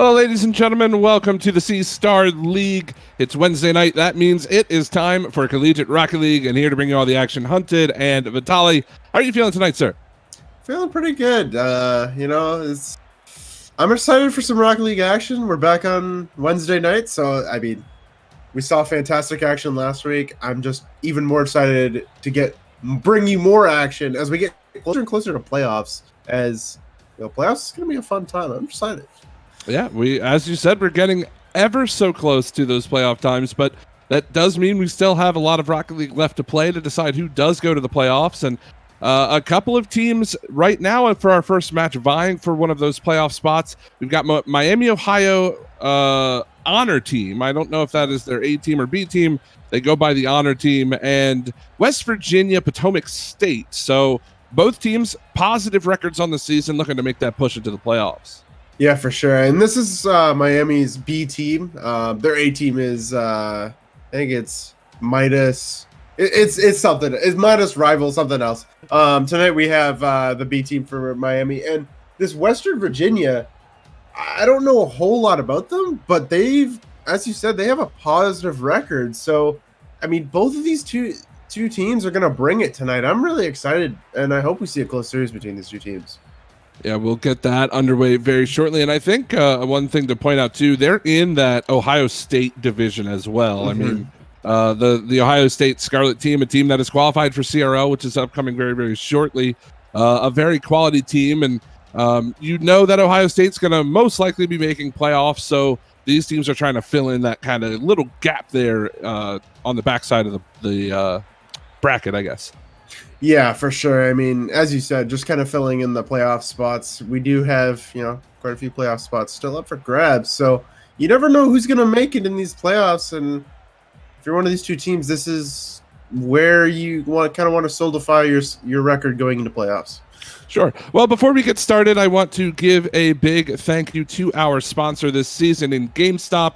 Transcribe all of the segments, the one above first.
Hello, ladies and gentlemen. Welcome to the C-Star League. It's Wednesday night. That means it is time for Collegiate Rocket League, and here to bring you all the action, Hunted and Vitali. How are you feeling tonight, sir? Feeling pretty good. I'm excited for some Rocket League action. We're back on Wednesday night, so we saw fantastic action last week. I'm just even more excited to bring you more action as we get closer and closer to playoffs. As playoffs is going to be a fun time. I'm excited. Yeah, as you said, we're getting ever so close to those playoff times, but that does mean we still have a lot of Rocket League left to play to decide who does go to the playoffs. And a couple of teams right now for our first match vying for one of those playoff spots. We've got Miami, Ohio Honor Team. I don't know if that is their A team or B team. They go by the Honor Team, and West Virginia, Potomac State. So both teams, positive records on the season, looking to make that push into the playoffs. Yeah, for sure. And this is Miami's B team. Their A team is, I think it's Midas. It's something. It's Midas rival, something else. Tonight we have the B team for Miami. And this Western Virginia, I don't know a whole lot about them, but as you said, they have a positive record. So, both of these two teams are going to bring it tonight. I'm really excited, and I hope we see a close series between these two teams. Yeah, we'll get that underway very shortly. And I think one thing to point out, too, they're in that Ohio State division as well. Mm-hmm. The Ohio State Scarlet team, a team that is qualified for CRL, which is upcoming very, very shortly. A very quality team. And that Ohio State's going to most likely be making playoffs. So these teams are trying to fill in that kind of little gap there on the backside of the bracket, I guess. Yeah, for sure. As you said, just kind of filling in the playoff spots. We do have, quite a few playoff spots still up for grabs. So you never know who's going to make it in these playoffs. And if you're one of these two teams, this is where you want to solidify your record going into playoffs. Sure. Well, before we get started, I want to give a big thank you to our sponsor this season in GameStop.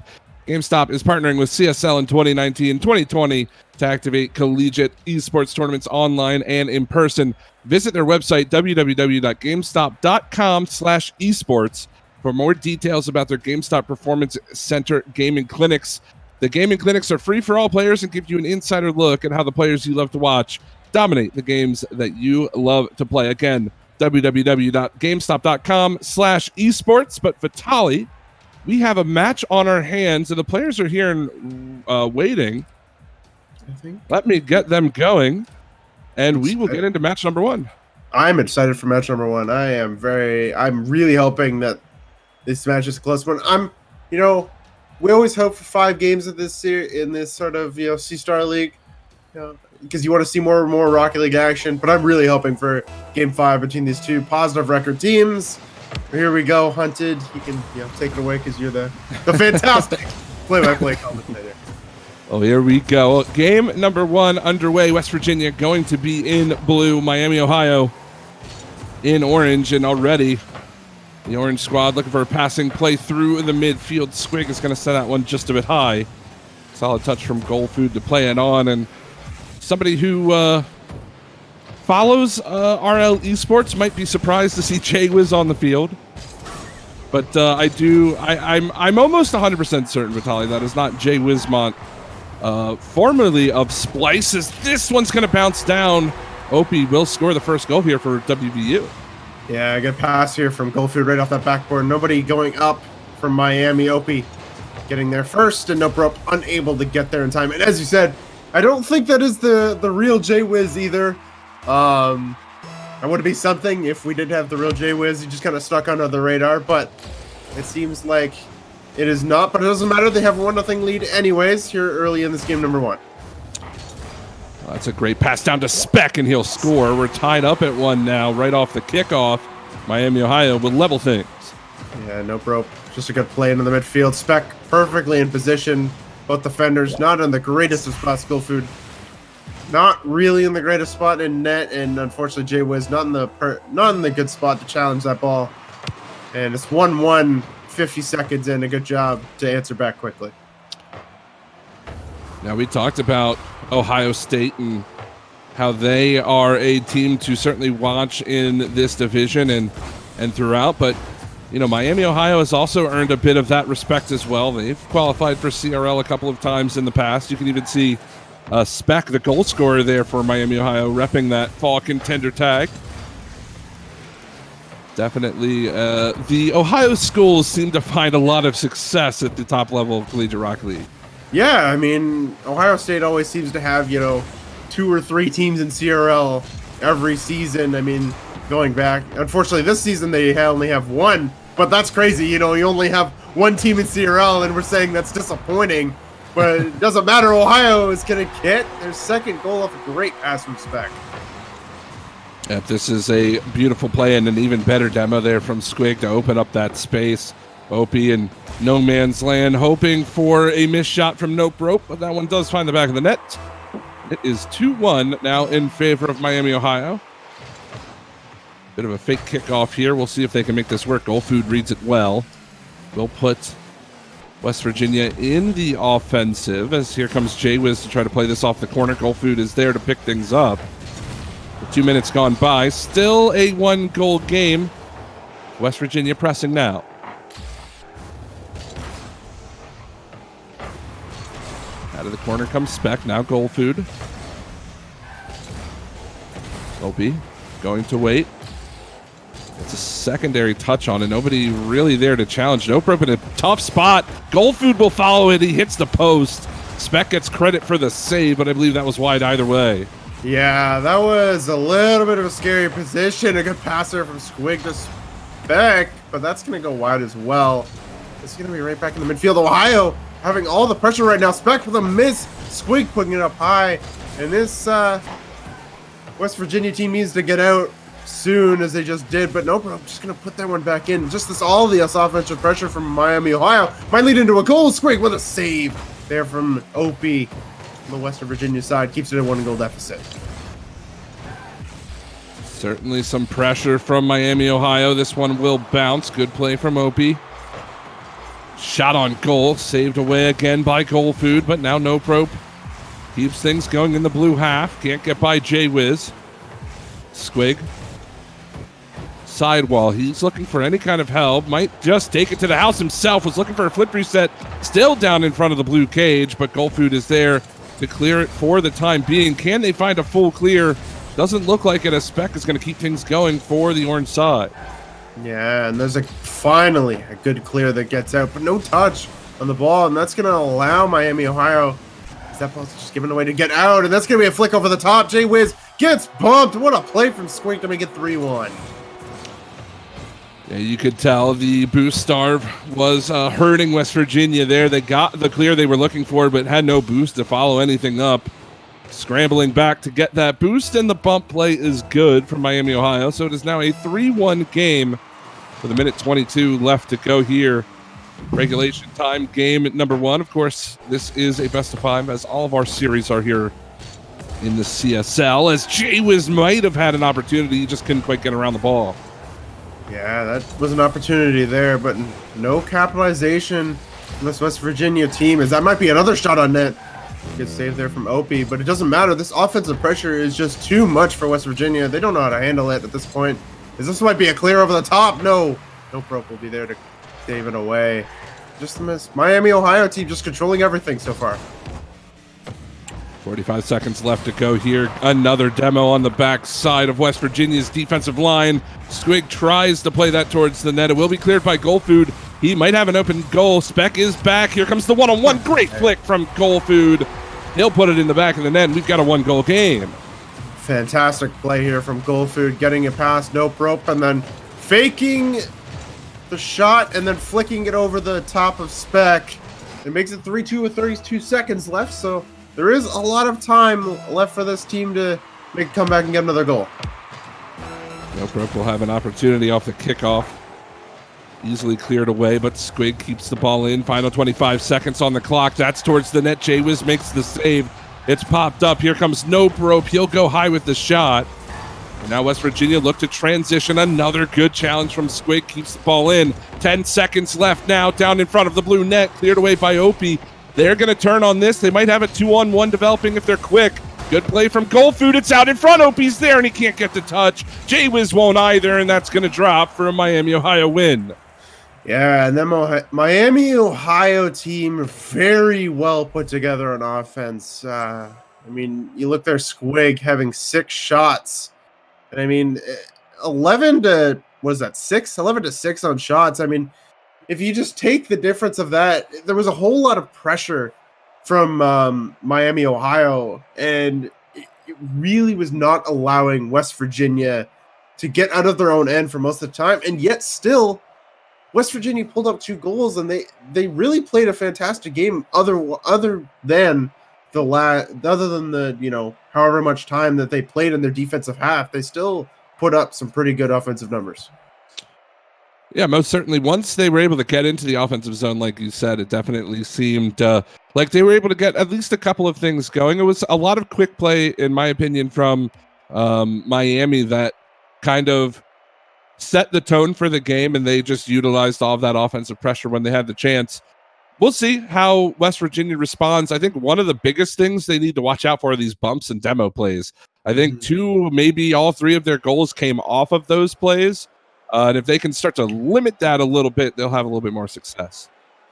GameStop is partnering with CSL in 2019 and 2020 to activate collegiate esports tournaments online and in person. Visit their website, www.gamestop.com/esports, for more details about their GameStop Performance Center gaming clinics. The gaming clinics are free for all players and give you an insider look at how the players you love to watch dominate the games that you love to play. Again, www.gamestop.com/esports. But Vitali, we have a match on our hands, and the players are here and waiting. Let me get them going, and we will get into match number one. I'm excited for match number one. I'm really hoping that this match is a close one. We always hope for 5 games of this in this sort of C-Star League, because you want to see more and more Rocket League action. But I'm really hoping for Game 5 between these two positive record teams. Here we go, Hunted. You can take it away because you're the fantastic play-by-play commentator. Oh, here we go. Game number one underway. West Virginia going to be in blue. Miami, Ohio in orange. And already the orange squad looking for a passing play through the midfield. Squig is going to set that one just a bit high. Solid touch from Gold Food to play it on. And somebody who follows RL Esports might be surprised to see Jay-Wiz on the field. But I'm almost 100% certain, Vitali, that is not Jay Wismont, formerly of Splices. This one's going to bounce down. Opie will score the first goal here for WVU. Yeah, a good pass here from Gold Food right off that backboard. Nobody going up from Miami. Opie getting there first, and Noprope unable to get there in time. And as you said, I don't think that is the real Jay-Wiz either. That would be something if we did have the real Jay-Wiz. He just kind of stuck under the radar, but it seems like it is not. But it doesn't matter. They have a 1-0 lead anyways here early in this game number one. Well, that's a great pass down to Speck, and he'll score. We're tied up at 1 now, right off the kickoff. Miami, Ohio will level things. Yeah, Noprope. Just a good play into the midfield. Speck perfectly in position. Both defenders not in the greatest of spots. Gold Food not really in the greatest spot in net, and unfortunately Jay-Wiz not in the good spot to challenge that ball. And it's 1-1, 50 seconds in. A good job to answer back quickly. Now, we talked about Ohio State and how they are a team to certainly watch in this division and throughout, but You know, Miami, Ohio has also earned a bit of that respect as well. They've qualified for CRL a couple of times in the past. You can even see Speck, the goal scorer there for Miami, Ohio, repping that fall contender tag. Definitely, the Ohio schools seem to find a lot of success at the top level of Collegiate Rocket League. Yeah, I mean, Ohio State always seems to have, 2 or 3 teams in CRL every season. I mean, going back, unfortunately, this season they only have 1, but that's crazy. You only have 1 team in CRL, and we're saying that's disappointing. But it doesn't matter. Ohio is going to get their second goal off a great pass from Speck. Yep, this is a beautiful play and an even better demo there from Squig to open up that space. Opie in no man's land, hoping for a missed shot from Nope Rope, but that one does find the back of the net. It is 2-1 now in favor of Miami, Ohio. Bit of a fake kickoff here. We'll see if they can make this work. Goal Food reads it well. We'll put West Virginia in the offensive as here comes Jay-Wiz to try to play this off the corner. Goal Food is there to pick things up. 2 minutes gone by. Still a 1-goal game. West Virginia pressing now. Out of the corner comes Speck. Now Goal Food. Opie going to wait. It's a secondary touch on it. Nobody really there to challenge. Nope Rope in a tough spot. Goal Food will follow it. He hits the post. Speck gets credit for the save, but I believe that was wide either way. Yeah, that was a little bit of a scary position. A good passer from Squig to Speck, but that's going to go wide as well. It's going to be right back in the midfield. Ohio having all the pressure right now. Speck with a miss. Squig putting it up high. And this West Virginia team needs to get out soon, as they just did. But nope, I'm just going to put that one back in. Just all this offensive pressure from Miami, Ohio might lead into a goal. Squig with a save there from Opie. On the Western Virginia side, keeps it a 1-goal deficit. Certainly some pressure from Miami, Ohio. This one will bounce. Good play from Opie. Shot on goal. Saved away again by Goal Food, but now Nope Rope keeps things going in the blue half. Can't get by Jay-Wiz. Squig. Sidewall. He's looking for any kind of help. Might just take it to the house himself. Was looking for a flip reset. Still down in front of the blue cage, but Goal Food is there to clear it for the time being. Can they find a full clear? Doesn't look like it, as Speck is going to keep things going for the orange side. Yeah, and there's finally a good clear that gets out, but no touch on the ball, and that's going to allow Miami, Ohio. That ball's just given away to get out, and that's going to be a flick over the top. Jay-Wiz gets bumped. What a play from Squig to make it 3-1. Yeah, you could tell the boost starve was hurting West Virginia there. They got the clear they were looking for, but had no boost to follow anything up. Scrambling back to get that boost, and the bump play is good from Miami, Ohio. So it is now a 3-1 game with a minute 22 left to go here. Regulation time game at number 1. Of course, this is a best of 5, as all of our series are here in the CSL, as Jay-Wiz might have had an opportunity. He just couldn't quite get around the ball. Yeah, that was an opportunity there, but no capitalization from this West Virginia team, as that might be another shot on net. Good save there from Opie, but it doesn't matter. This offensive pressure is just too much for West Virginia. They don't know how to handle it at this point. As this might be a clear over the top. No Rope will be there to save it away. Just a miss. Miami, Ohio team just controlling everything so far. 45 seconds left to go here. Another demo on the back side of West Virginia's defensive line. Squig tries to play that towards the net. It will be cleared by Goal Food. He might have an open goal. Speck is back. Here comes the one-on-one. Great flick from Goal Food. He'll put it in the back of the net, and we've got a 1-goal game. Fantastic play here from Goal Food, getting it past Nope Rope, and then faking the shot and then flicking it over the top of Speck. It makes it 3-2 with 32 seconds left, so there is a lot of time left for this team to make a comeback and get another goal. Nope Rope will have an opportunity off the kickoff. Easily cleared away, but Squig keeps the ball in. Final 25 seconds on the clock. That's towards the net. Jay-Wiz makes the save. It's popped up. Here comes Nope Rope. He'll go high with the shot. And now West Virginia look to transition. Another good challenge from Squig. Keeps the ball in. 10 seconds left now. Down in front of the blue net. Cleared away by Opie. They're going to turn on this. They might have a 2-on-1 developing if they're quick. Good play from Goal Food. It's out in front. Opie's there, and he can't get the touch. Jay-Wiz won't either, and that's going to drop for a Miami, Ohio win. Yeah, and then Miami, Ohio team very well put together on offense. I mean, you look there, Squig having 6 shots. And I mean, 11 to, what is that, 6? 11 to 6 on shots. I mean, if you just take the difference of that, there was a whole lot of pressure from Miami, Ohio, and it really was not allowing West Virginia to get out of their own end for most of the time. And yet still, West Virginia pulled up 2 goals, and they really played a fantastic game. Other than the however much time that they played in their defensive half, they still put up some pretty good offensive numbers. Yeah, most certainly. Once they were able to get into the offensive zone, like you said, it definitely seemed like they were able to get at least a couple of things going. It was a lot of quick play, in my opinion, from Miami that kind of set the tone for the game, and they just utilized all of that offensive pressure when they had the chance. We'll see how West Virginia responds. I think one of the biggest things they need to watch out for are these bumps and demo plays. I think 2, maybe all 3 of their goals came off of those plays. And if they can start to limit that a little bit, they'll have a little bit more success.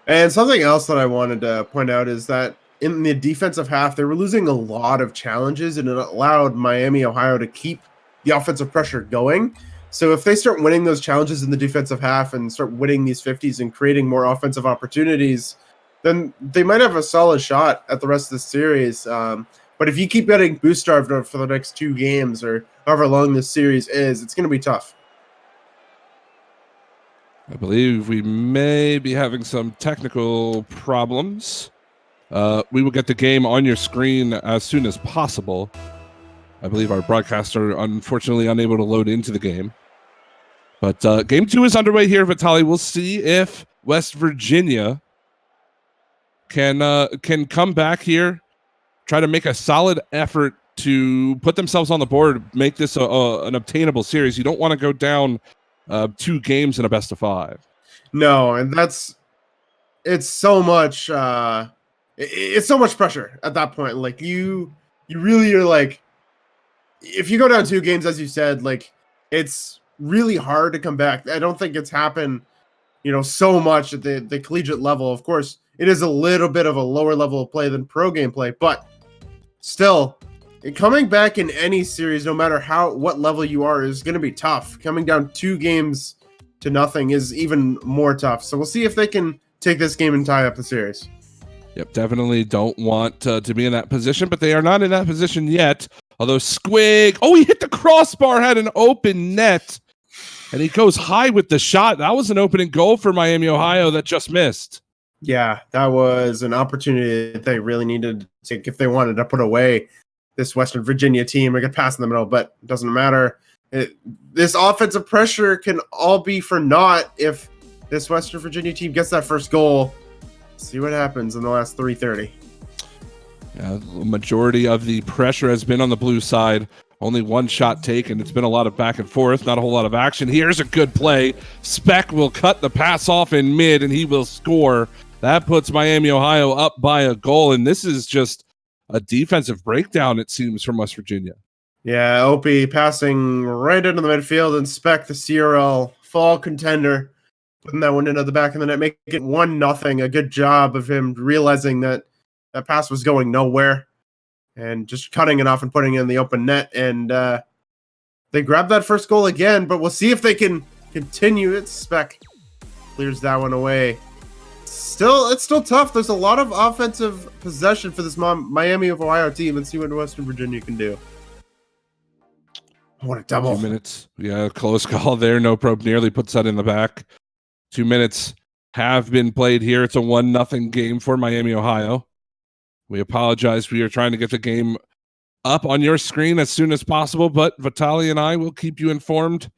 And something else that I wanted to point out is that in the defensive half, they were losing a lot of challenges, and it allowed Miami, Ohio to keep the offensive pressure going. So if they start winning those challenges in the defensive half and start winning these 50s and creating more offensive opportunities, then they might have a solid shot at the rest of the series. But if you keep getting boost starved for the next 2 games or however long this series is, it's going to be tough. I believe we may be having some technical problems. We will get the game on your screen as soon as possible. I believe our broadcaster unfortunately unable to load into the game. But game 2 is underway here, Vitaly. We'll see if West Virginia can come back here, try to make a solid effort to put themselves on the board, make this an obtainable series. You don't want to go down 2 games in a best of 5. No, and it's so much it's so much pressure at that point. Like you really are like, if you go down 2 games, as you said, like it's really hard to come back. I don't think it's happened, so much at the collegiate level. Of course, it is a little bit of a lower level of play than pro game play, but still, coming back in any series, no matter what level you are, is going to be tough. Coming down 2 games to nothing is even more tough. So we'll see if they can take this game and tie up the series. Yep, definitely don't want to be in that position, but they are not in that position yet. Although Squig, he hit the crossbar, had an open net, and he goes high with the shot. That was an opening goal for Miami, Ohio that just missed. Yeah, that was an opportunity that they really needed to take if they wanted to put away this Western Virginia team or get past in the middle, but it doesn't matter. This offensive pressure can all be for naught if this Western Virginia team gets that first goal. See what happens in the last 3:30. Yeah, the majority of the pressure has been on the blue side. Only 1 shot taken. It's been a lot of back and forth, not a whole lot of action. Here's a good play. Speck will cut the pass off in mid, and he will score. That puts Miami, Ohio up by a goal, and this is just a defensive breakdown, it seems, from West Virginia. Yeah, Opie passing right into the midfield, and Speck, the CRL fall contender, putting that one into the back of the net, making it 1-0. A good job of him realizing that that pass was going nowhere and just cutting it off and putting it in the open net. And they grabbed that first goal again, but we'll see if they can continue it. Speck clears that one away. It's still tough. There's a lot of offensive possession for this Miami of Ohio team. Let's see what Western Virginia can do. What a double. 2 minutes. Yeah, close call there. No probe nearly puts that in the back. 2 minutes have been played here. It's a 1-0 game for Miami, Ohio. We apologize. We are trying to get the game up on your screen as soon as possible, but Vitaly and I will keep you informed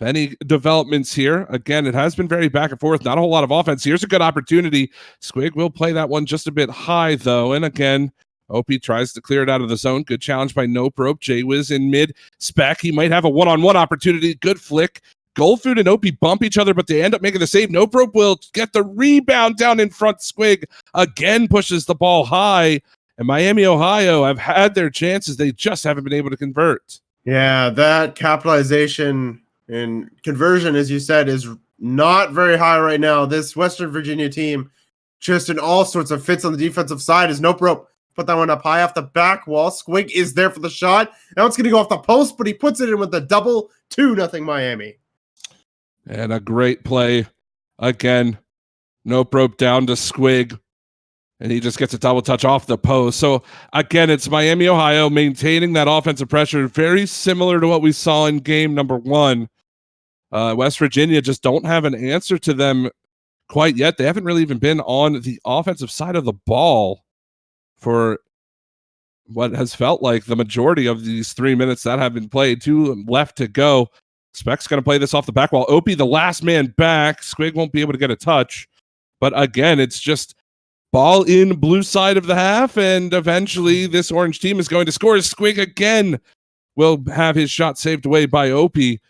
of any developments here. Again, it has been very back and forth. Not a whole lot of offense. Here's a good opportunity. Squig will play that one just a bit high, though. And again, OP tries to clear it out of the zone. Good challenge by No Probe. J-Wiz in mid. Speck, he might have a one-on-one opportunity. Good flick. Goldfood and Opie bump each other, but they end up making the save. No Probe will get the rebound down in front. Squig again pushes the ball high. And Miami, Ohio have had their chances. They just haven't been able to convert. Yeah, that capitalization And conversion, as you said, is not very high right now. This Western Virginia team, just in all sorts of fits on the defensive side, is nope rope. Put that one up high off the back wall. Squig is there for the shot. Now it's going to go off the post, but he puts it in with the double. 2-0 Miami. And a great play again. Nope rope down to Squig. And he just gets a double touch off the post. So again, it's Miami, Ohio maintaining that offensive pressure, very similar to what we saw in game number 1. West Virginia just don't have an answer to them quite yet. They haven't really even been on the offensive side of the ball for what has felt like the majority of these 3 minutes that have been played. 2 left to go. Speck's going to play this off the back wall. Opie, the last man back. Squig won't be able to get a touch. But again, it's just ball in blue side of the half, and eventually this orange team is going to score. Squig again will have his shot saved away by Opie.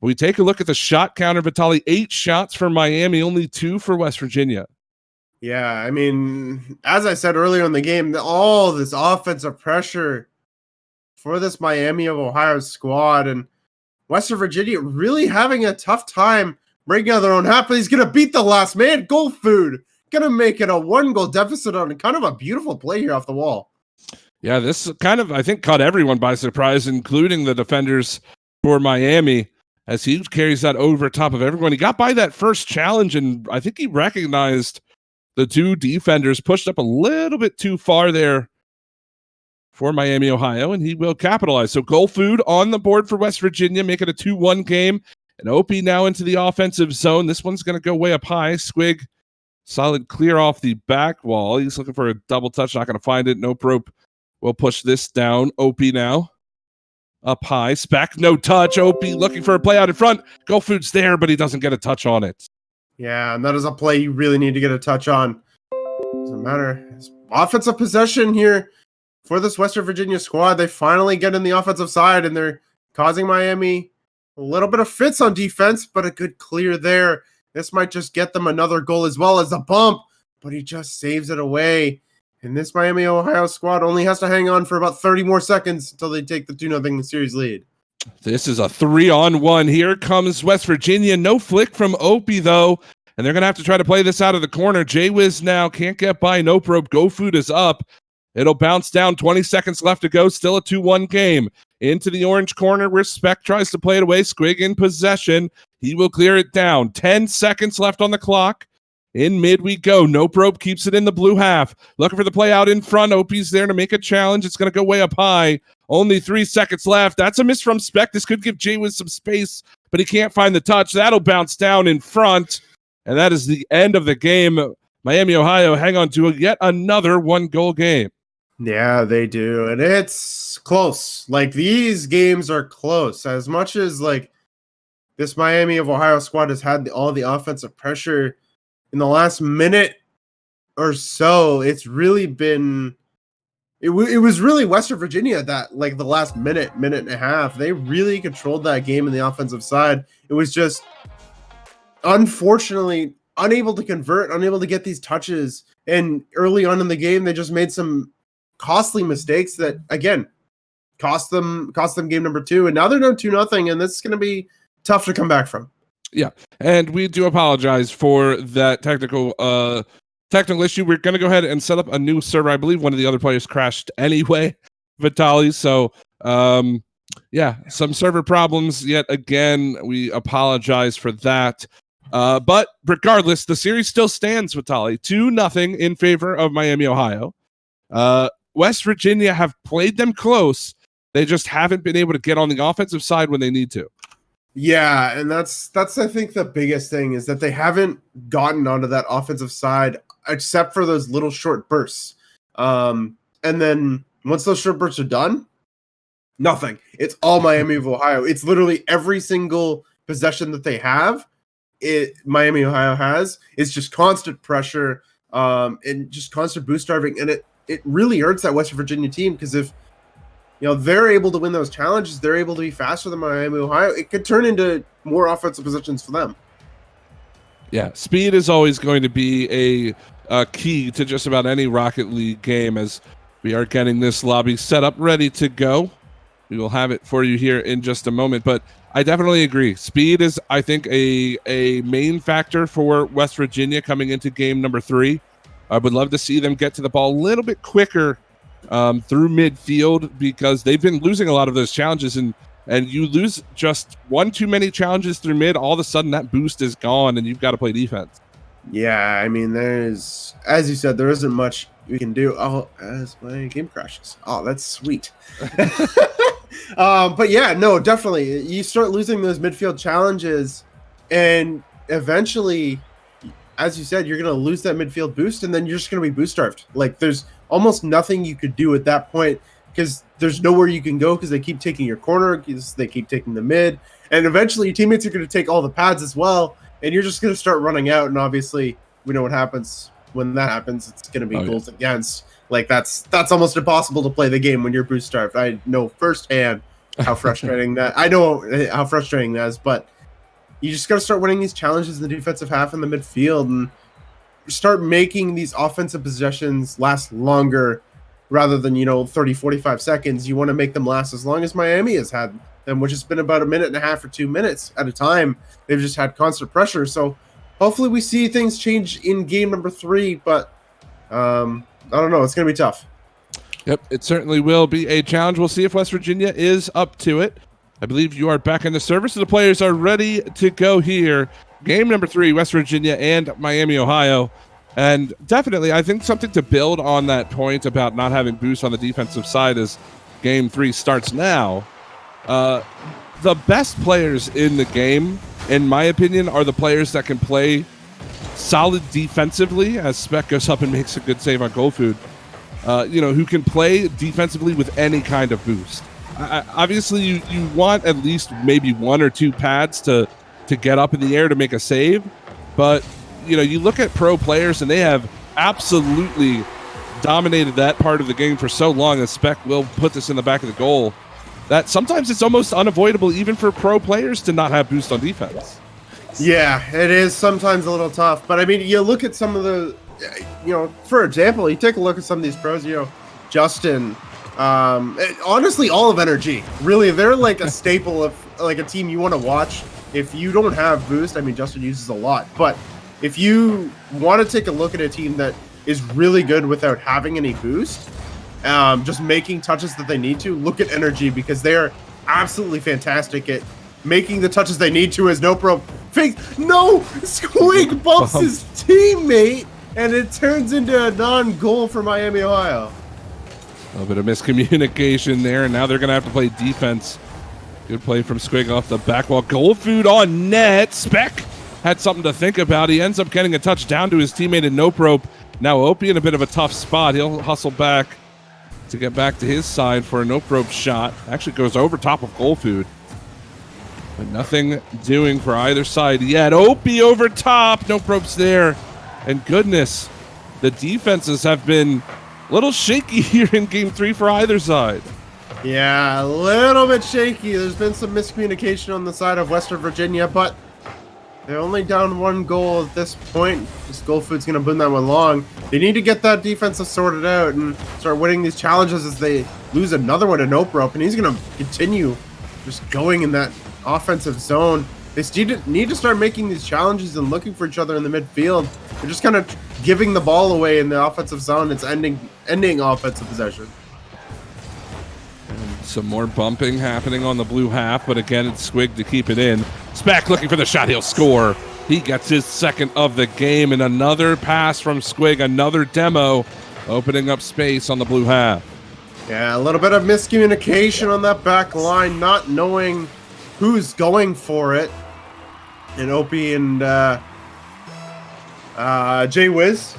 We take a look at the shot counter, Vitaly. 8 shots for Miami, only 2 for West Virginia. Yeah, I mean, as I said earlier in the game, all this offensive pressure for this Miami of Ohio squad, and Western Virginia really having a tough time breaking out their own half, but he's going to beat the last man. Goal food. Going to make it a 1-goal deficit on kind of a beautiful play here off the wall. Yeah, this kind of, I think, caught everyone by surprise, including the defenders for Miami, as he carries that over top of everyone. He got by that first challenge, and I think he recognized the 2 defenders pushed up a little bit too far there for Miami, Ohio, and he will capitalize. So goal food on the board for West Virginia, make it a 2-1 game. And Opie now into the offensive zone. This one's going to go way up high. Squig, solid clear off the back wall. He's looking for a double touch, not going to find it. Nope rope will push this down. Opie now up high. Speck, no touch. Opie looking for a play out in front. Goal food's there, but he doesn't get a touch on it. Yeah, and that is a play you really need to get a touch on. Doesn't matter. It's offensive possession here for this Western Virginia squad. They finally get in the offensive side, and they're causing Miami a little bit of fits on defense, but a good clear there. This might just get them another goal as well as a bump, but he just saves it away. And this Miami, Ohio squad only has to hang on for about 30 more seconds until they take the 2-0 series lead. This is a 3-on-1. Here comes West Virginia. No flick from Opie, though. And they're going to have to try to play this out of the corner. Jay-Wiz now can't get by. Nope rope. Go food is up. It'll bounce down. 20 seconds left to go. Still a 2-1 game. Into the orange corner where Speck tries to play it away. Squig in possession. He will clear it down. 10 seconds left on the clock. In mid we go. Nope rope keeps it in the blue half. Looking for the play out in front. Opie's there to make a challenge. It's going to go way up high. Only 3 seconds left. That's a miss from Speck. This could give Jay-Wiz some space, but he can't find the touch. That'll bounce down in front. And that is the end of the game. Miami, Ohio, hang on to yet another 1-goal game. Yeah, they do. And it's close. Like, these games are close. As much as, like, this Miami of Ohio squad has had all the offensive pressure in the last minute or so, it's really been... It was really Western Virginia that, like, the last minute and a half, they really controlled that game in the offensive side. It was just, unfortunately, unable to convert, unable to get these touches. And early on in the game, they just made some costly mistakes that, again, cost them game number 2. And now they're down 2-0, and this is going to be tough to come back from. Yeah, and we do apologize for that technical issue. We're going to go ahead and set up a new server. I believe one of the other players crashed anyway, Vitaly. So, yeah, some server problems yet again. We apologize for that. But regardless, the series still stands, Vitaly. 2-0 in favor of Miami, Ohio. West Virginia have played them close. They just haven't been able to get on the offensive side when they need to. Yeah, and that's I think the biggest thing is that they haven't gotten onto that offensive side except for those little short bursts. And then once those short bursts are done, nothing. It's all Miami of Ohio. It's literally every single possession that they have, Miami, Ohio has, is just constant pressure and just constant boost driving. And it really hurts that West Virginia team, because if they're able to win those challenges, they're able to be faster than Miami, Ohio, it could turn into more offensive possessions for them. Yeah, speed is always going to be a key to just about any Rocket League game, as we are getting this lobby set up ready to go. We will have it for you here in just a moment, but I definitely agree. Speed is, I think, a main factor for West Virginia coming into game number 3. I would love to see them get to the ball a little bit quicker through midfield, because they've been losing a lot of those challenges, and you lose just one too many challenges through mid, all of a sudden that boost is gone and you've got to play defense. Yeah, I mean, there's, as you said, there isn't much we can do. Oh, as my game crashes. Oh, that's sweet. But yeah, no, definitely. You start losing those midfield challenges, and eventually, as you said, you're going to lose that midfield boost, and then you're just going to be boost starved. Like, there's almost nothing you could do at that point, because there's nowhere you can go, because they keep taking your corner, because they keep taking the mid, and eventually your teammates are going to take all the pads as well, and you're just going to start running out. And obviously, we know what happens when that happens. It's going to be goals against. Like, that's almost impossible to play the game when you're boost starved. I know firsthand how frustrating that. I know how frustrating that is, but you just got to start winning these challenges in the defensive half and the midfield, and start making these offensive possessions last longer rather than 30, 45 seconds. You want to make them last as long as Miami has had them, which has been about a minute and a half or 2 minutes at a time. They've just had constant pressure. So hopefully we see things change in game number 3, but I don't know. It's going to be tough. Yep, it certainly will be a challenge. We'll see if West Virginia is up to it. I believe you are back in the server, so the players are ready to go here. Game number 3, West Virginia and Miami, Ohio. And definitely, I think something to build on that point about not having boosts on the defensive side as game 3 starts now. The best players in the game, in my opinion, are the players that can play solid defensively, as Speck goes up and makes a good save on Gold Food, who can play defensively with any kind of boost. Obviously, you want at least maybe 1 or 2 pads to get up in the air to make a save, but you look at pro players and they have absolutely dominated that part of the game for so long, and Speck will put this in the back of the goal, that sometimes it's almost unavoidable even for pro players to not have boost on defense. Yeah, it is sometimes a little tough, but I mean, you look at some of the, for example, you take a look at some of these pros, Justin, honestly, all of NRG, really, they're like a staple of like a team you want to watch. If you don't have boost, I mean, Justin uses a lot, but if you want to take a look at a team that is really good without having any boost, just making touches that they need to, look at NRG, because they are absolutely fantastic at making the touches they need to as no pro. Fake, no! Squig bumps his teammate, and it turns into a non-goal for Miami, Ohio. A little bit of miscommunication there, and now they're going to have to play defense. Good play from Squig off the back wall. Gold Food on net. Speck had something to think about. He ends up getting a touch down to his teammate in Nope Rope. Now Opie in a bit of a tough spot. He'll hustle back to get back to his side for a Nope Rope shot. Actually goes over top of Gold Food. But nothing doing for either side yet. Opie over top. Nope Rope's there. And goodness, the defenses have been a little shaky here in game 3 for either side. Yeah, a little bit shaky. There's been some miscommunication on the side of Western Virginia, but they're only down 1 goal at this point. This Gold Food's going to boom that one long. They need to get that defensive sorted out and start winning these challenges as they lose another one to Nope Rope, and he's going to continue just going in that offensive zone. They need to start making these challenges and looking for each other in the midfield. They're just kind of giving the ball away in the offensive zone. It's ending offensive possession. And some more bumping happening on the blue half, but again, it's Squig to keep it in. Speck looking for the shot. He'll score. He gets his 2nd of the game, and another pass from Squig, another demo, opening up space on the blue half. Yeah, a little bit of miscommunication on that back line, not knowing who's going for it. And Opie and Jay Wiz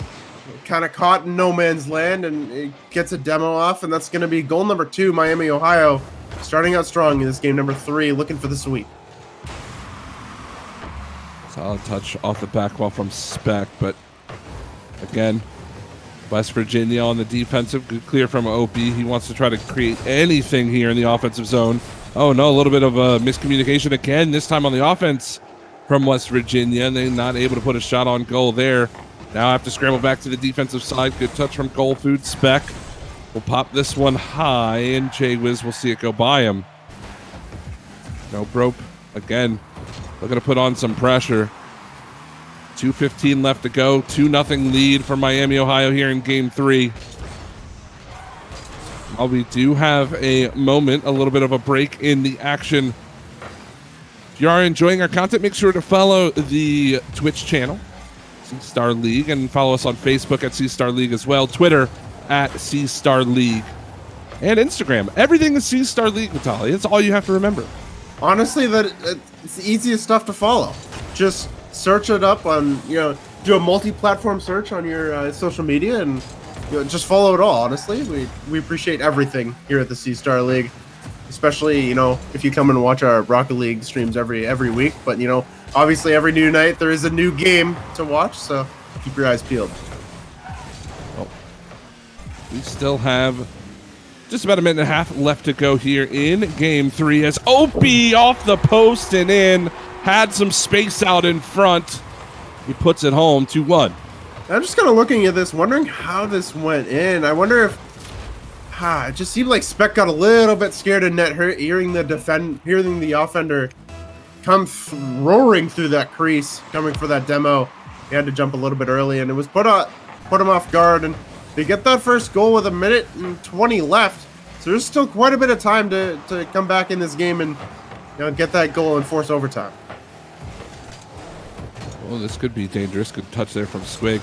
kind of caught in no man's land, and it gets a demo off, and that's going to be goal number 2, Miami, Ohio, starting out strong in this game number 3, looking for the sweep. Solid touch off the back wall from Speck, but again, West Virginia on the defensive. Good clear from Opie. He wants to try to create anything here in the offensive zone. Oh no, a little bit of a miscommunication again, this time on the offense from West Virginia, and they're not able to put a shot on goal there. Now I have to scramble back to the defensive side. Good touch from Gold Food. Speck will pop this one high, and Jay Wiz will see it go by him. No rope again. Looking to put on some pressure. 2:15 left to go. 2-0 lead for Miami, Ohio here in game 3. While we do have a moment, a little bit of a break in the action. If you are enjoying our content, make sure to follow the Twitch channel, C-Star League, and follow us on Facebook at C-Star League as well, Twitter at C-Star League, and Instagram. Everything is C-Star League, Vitaly. That's all you have to remember. Honestly, it's the easiest stuff to follow. Just search it up on, do a multi-platform search on your social media and just follow it all. Honestly, we appreciate everything here at the C-Star League, especially if you come and watch our Rocket League streams every week. But obviously every new night there is a new game to watch, so keep your eyes peeled. Well, we still have just about a minute and a half left to go here in game 3 as Opie off the post and in, had some space out in front. He puts it home 2-1. I'm just kind of looking at this, wondering how this went in. I wonder if it just seemed like Spec got a little bit scared of net, hearing the offender come roaring through that crease, coming for that demo. He had to jump a little bit early, and it was put him off guard. And they get that first goal with 1:20 left, so there's still quite a bit of time to come back in this game and get that goal and force overtime. Well, this could be dangerous. Good touch there from Squig.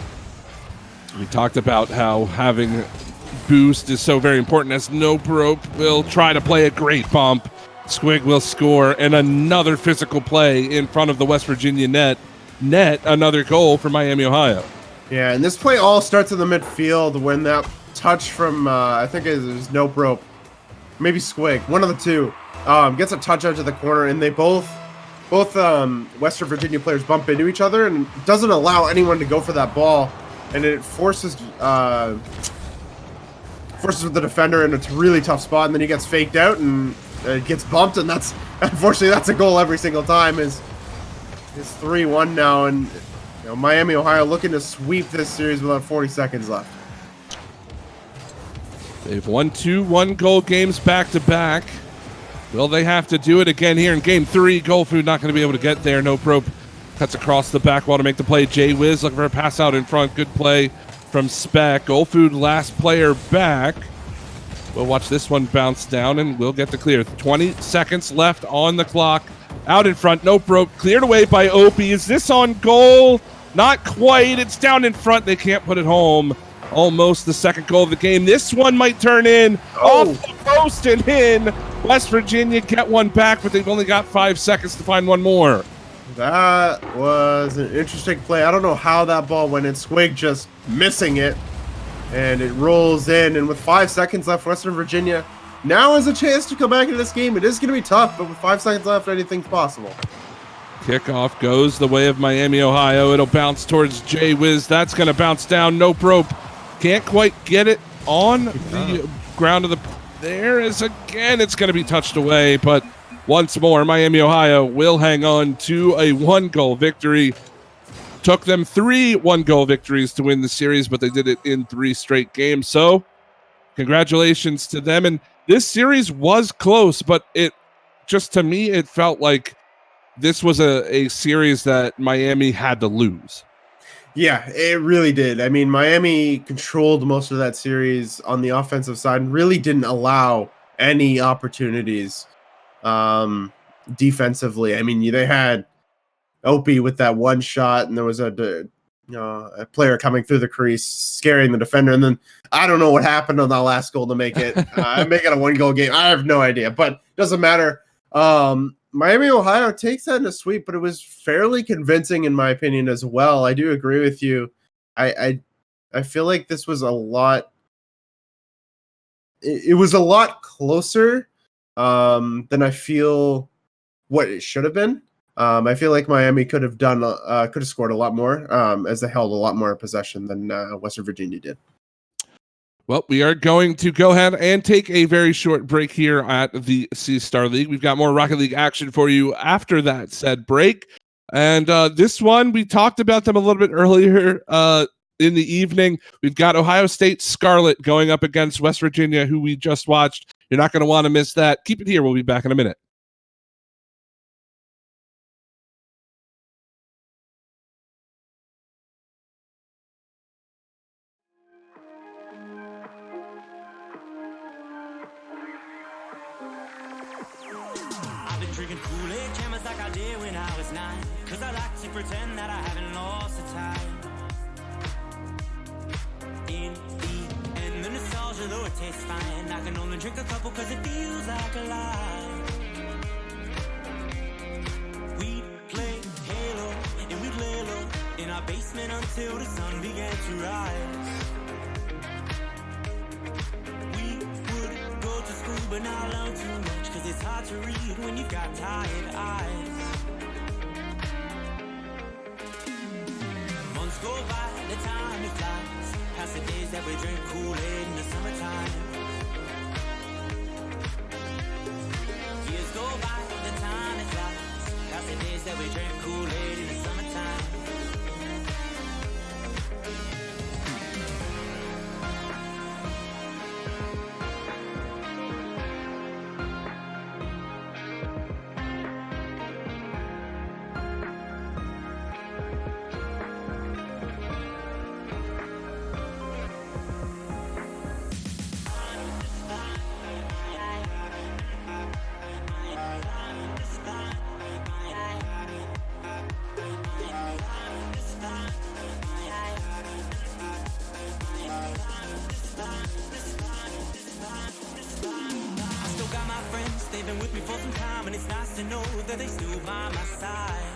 We talked about how having boost is so very important, as Nope Rope will try to play a great bump. Squig will score, and another physical play in front of the West Virginia net. Another goal for Miami, Ohio. Yeah, and this play all starts in the midfield when that touch from, I think it was Nope Rope, maybe Squig, one of the two, gets a touch out to the corner, and they both Western Virginia players bump into each other, and doesn't allow anyone to go for that ball, and it forces the defender in a really tough spot, and then he gets faked out and gets bumped, and unfortunately that's a goal every single time. Is 3-1 now, and Miami, Ohio looking to sweep this series with about 40 seconds left. They've won 2 1-goal games back to back. Will they have to do it again here in game 3? GoFood not going to be able to get there. No probe. Cuts across the back wall to make the play. Jay Wiz looking for a pass out in front. Good play from Spec. GoFood last player back. We'll watch this one bounce down, and we'll get the clear. 20 seconds left on the clock. Out in front. No probe. Cleared away by Opie. Is this on goal? Not quite. It's down in front. They can't put it home. Almost the second goal of the game. This one might turn in. Off the post and in. West Virginia get one back, but they've only got 5 seconds to find one more. That was an interesting play. I don't know how that ball went in. Squig just missing it, and it rolls in. And with 5 seconds left, Western Virginia now has a chance to come back into this game. It is going to be tough, but with 5 seconds left, anything's possible. Kickoff goes the way of Miami, Ohio. It'll bounce towards Jay Wiz. That's going to bounce down. No rope. Can't quite get it on the ground of the... There is again. It's going to be touched away, but once more, Miami, Ohio will hang on to a 1-goal victory. Took them 3 1-goal victories to win the series, but they did it in 3 straight games. So congratulations to them. And this series was close, but to me, it felt like this was a series that Miami had to lose. Yeah, it really did. I mean, Miami controlled most of that series on the offensive side and really didn't allow any opportunities defensively. I mean, they had Opie with that one shot, and there was a player coming through the crease, scaring the defender. And then I don't know what happened on that last goal to make it a 1-goal game. I have no idea, but doesn't matter. Miami, Ohio takes that in a sweep, but it was fairly convincing in my opinion as well. I do agree with you. I feel like this was a lot. It was a lot closer than I feel what it should have been. I feel like Miami could have scored a lot more as they held a lot more possession than Western Virginia did. Well, we are going to go ahead and take a very short break here at the C-Star League. We've got more Rocket League action for you after that said break. And this one, we talked about them a little bit earlier. in the evening. We've got Ohio State Scarlet going up against West Virginia, who we just watched. You're not going to want to miss that. Keep it here. We'll be back in a minute. I've been drinking Kool-Aid cameras like I did when I was 9, 'cause I like to pretend that I haven't lost the time. In the end, the nostalgia, though it tastes fine, I can only drink a couple 'cause it feels like a lie. We'd play Halo and we'd lay low in our basement until the sun began to rise. We would go to school but not learn too much, 'cause it's hard to read when you've got tired eyes. Months go by, the time it flies, past the days that we drink Kool-Aid in the summertime. Years go by, the time it flies, past the days that we drink Kool-Aid in the summertime. They've been with me for some time, and it's nice to know that they still by my side.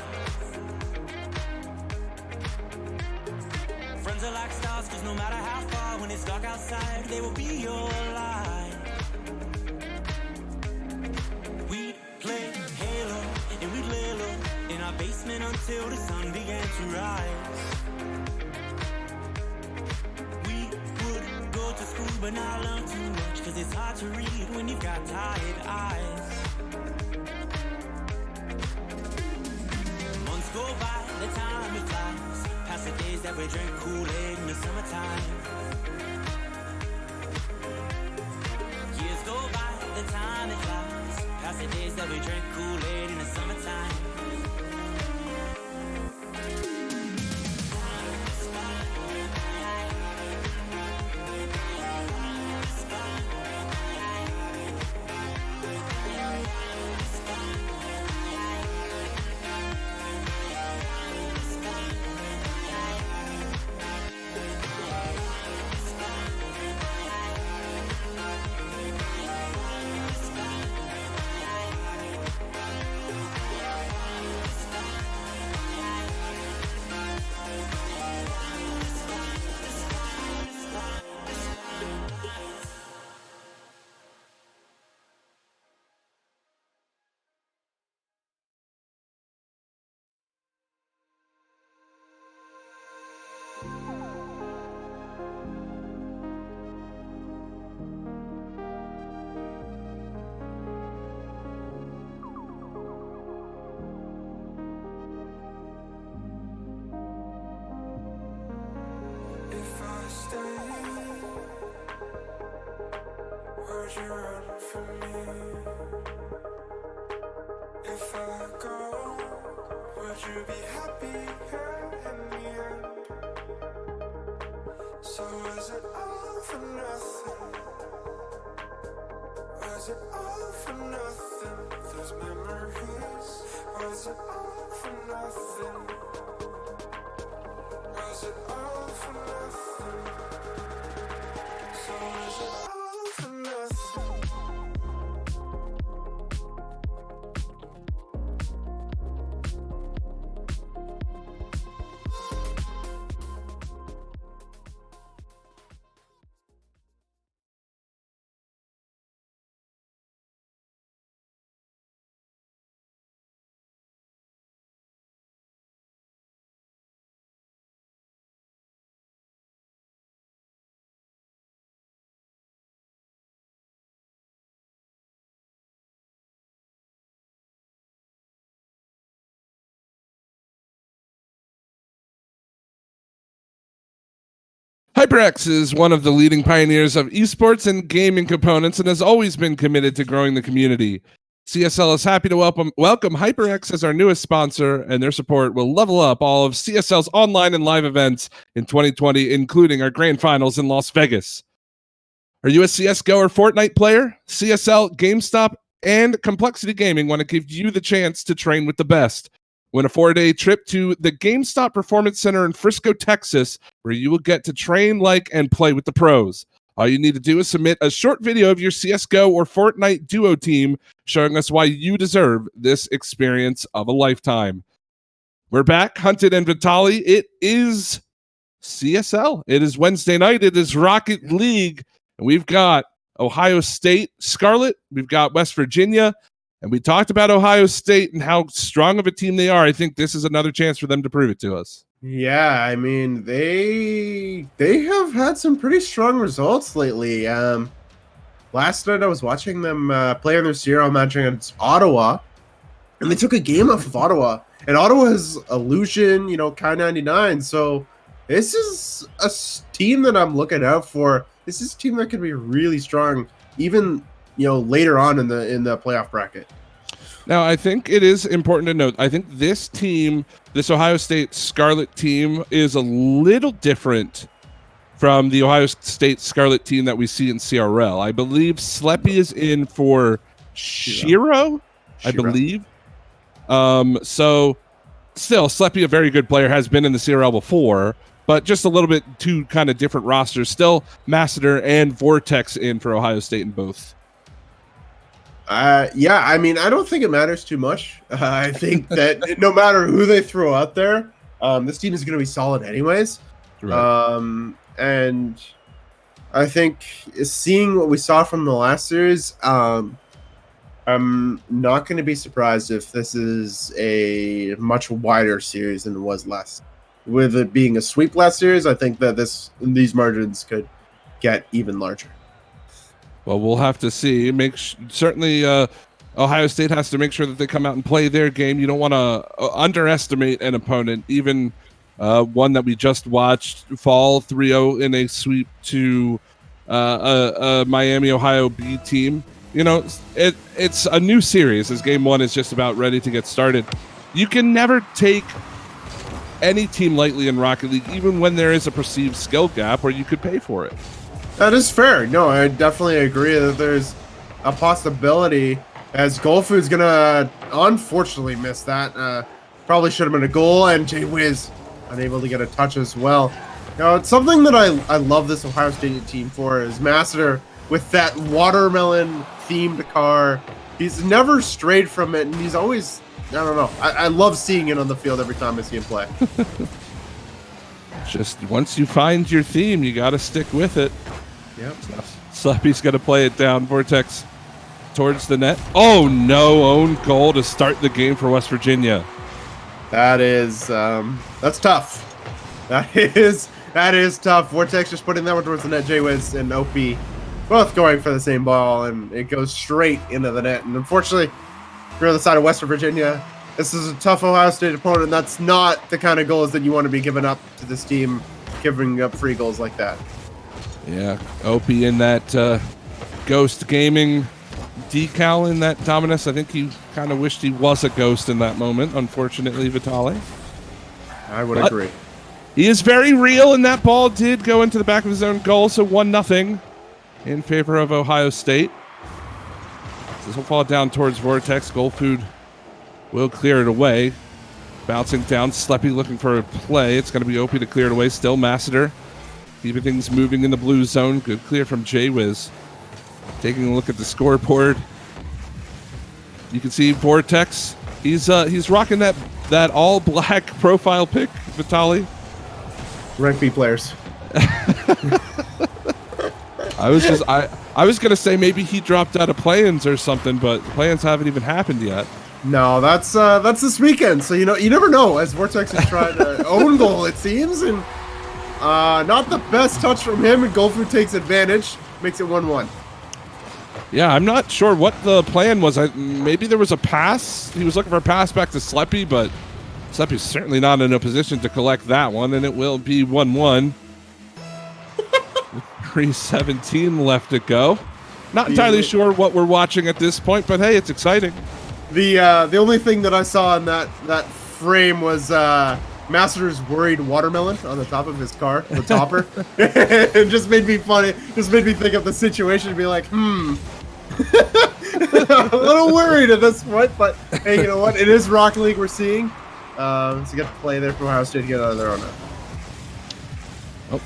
Friends are like stars, 'cause no matter how far, when it's dark outside, they will be your light. We'd play Halo and we'd lay low in our basement until the sun began to rise. We would go to school but not learn too much, 'cause it's hard to read when you've got tired eyes. Months go by, the time it flies, past the days that we drink Kool-Aid in the summertime. Years go by, the time it flies, past the days that we drink Kool-Aid in the summertime. Would you run from me? If I go, would you be happy here in the end? So was it all for nothing? Was it all for nothing? Those memories, was it all for nothing? Was it all for nothing? So was it all for nothing? HyperX is one of the leading pioneers of esports and gaming components and has always been committed to growing the community. CSL is happy to welcome HyperX as our newest sponsor, and their support will level up all of CSL's online and live events in 2020, including our grand finals in Las Vegas. Are you a CSGO or Fortnite player? CSL, GameStop, and Complexity Gaming want to give you the chance to train with the best. Win a 4-day trip to the GameStop Performance Center in Frisco, Texas, where you will get to train like and play with the pros. All you need to do is submit a short video of your CSGO or Fortnite duo team showing us why you deserve this experience of a lifetime. We're back, Hunted and Vitali. It is CSL. It is Wednesday night. It is Rocket League. And we've got Ohio State Scarlet. We've got West Virginia. And we talked about Ohio State and how strong of a team they are. I think this is another chance for them to prove it to us. Yeah, I mean, they have had some pretty strong results lately. Last night I was watching them play in their serial match against Ottawa, and they took a game off of Ottawa. And Ottawa has Illusion, Kai 99. So this is a team that I'm looking out for. This is a team that could be really strong, even later on in the playoff bracket. Now, I think it is important to note, I think this team, this Ohio State Scarlet team, is a little different from the Ohio State Scarlet team that we see in CRL. I believe Sleppy is in for Shiro, I believe. So still, Sleppy, a very good player, has been in the CRL before, but just a little bit two kind of different rosters. Still, Masseter and Vortex in for Ohio State in both. Yeah, I mean, I don't think it matters too much. I think that no matter who they throw out there, this team is going to be solid anyways. Right. And I think seeing what we saw from the last series, I'm not going to be surprised if this is a much wider series than it was last. With it being a sweep last series, I think that these margins could get even larger. Well, we'll have to see. Certainly, Ohio State has to make sure that they come out and play their game. You don't want to underestimate an opponent, even one that we just watched fall 3-0 in a sweep to a Miami, Ohio B team. It's a new series as game one is just about ready to get started. You can never take any team lightly in Rocket League, even when there is a perceived skill gap where you could pay for it. That is fair. No, I definitely agree that there's a possibility as GoldFood's going to unfortunately miss that. Probably should have been a goal, and Jay-Wiz unable to get a touch as well. It's something that I love this Ohio State team for is Masseter with that watermelon-themed car. He's never strayed from it, and he's always, I don't know. I love seeing it on the field every time I see him play. Just once you find your theme, you got to stick with it. Yep. Slappy's going to play it down. Vortex towards the net. Oh, no. Own goal to start the game for West Virginia. That is, that's tough. That is tough. Vortex just putting that one towards the net. Jay-Wiz and OP both going for the same ball, and it goes straight into the net. And unfortunately, if you're on the side of Western Virginia, this is a tough Ohio State opponent. That's not the kind of goals that you want to be giving up to this team, giving up free goals like that. Yeah, OP in that Ghost Gaming decal in that Dominus. I think he kind of wished he was a ghost in that moment, unfortunately, Vitali. I would agree. He is very real, and that ball did go into the back of his own goal, so 1-0 in favor of Ohio State. This will fall down towards Vortex. GoldFood will clear it away. Bouncing down, Sleppy looking for a play. It's going to be OP to clear it away. Still Masseter. Keeping things moving in the blue zone. Good clear from Jay-Wiz. Taking a look at the scoreboard. You can see Vortex. He's rocking that all black profile pic, Vitali. Rank B players. I was gonna say maybe he dropped out of play-ins or something, but play-ins haven't even happened yet. No, that's this weekend. So you never know as Vortex is trying to own goal, it seems, and not the best touch from him, and GoldFood takes advantage, makes it 1-1. Yeah, I'm not sure what the plan was. Maybe there was a pass. He was looking for a pass back to Sleppy, but Sleppy's certainly not in a position to collect that one, and it will be 1-1. 3:17 left to go. Not entirely sure what we're watching at this point, but hey, it's exciting. The only thing that I saw in that frame was Master's worried watermelon on the top of his car, the topper. It just made me funny. Just made me think of the situation and be like, I'm a little worried at this point, but hey, you know what? It is Rocket League we're seeing. It's a good play there for Ohio State to get out of there on it.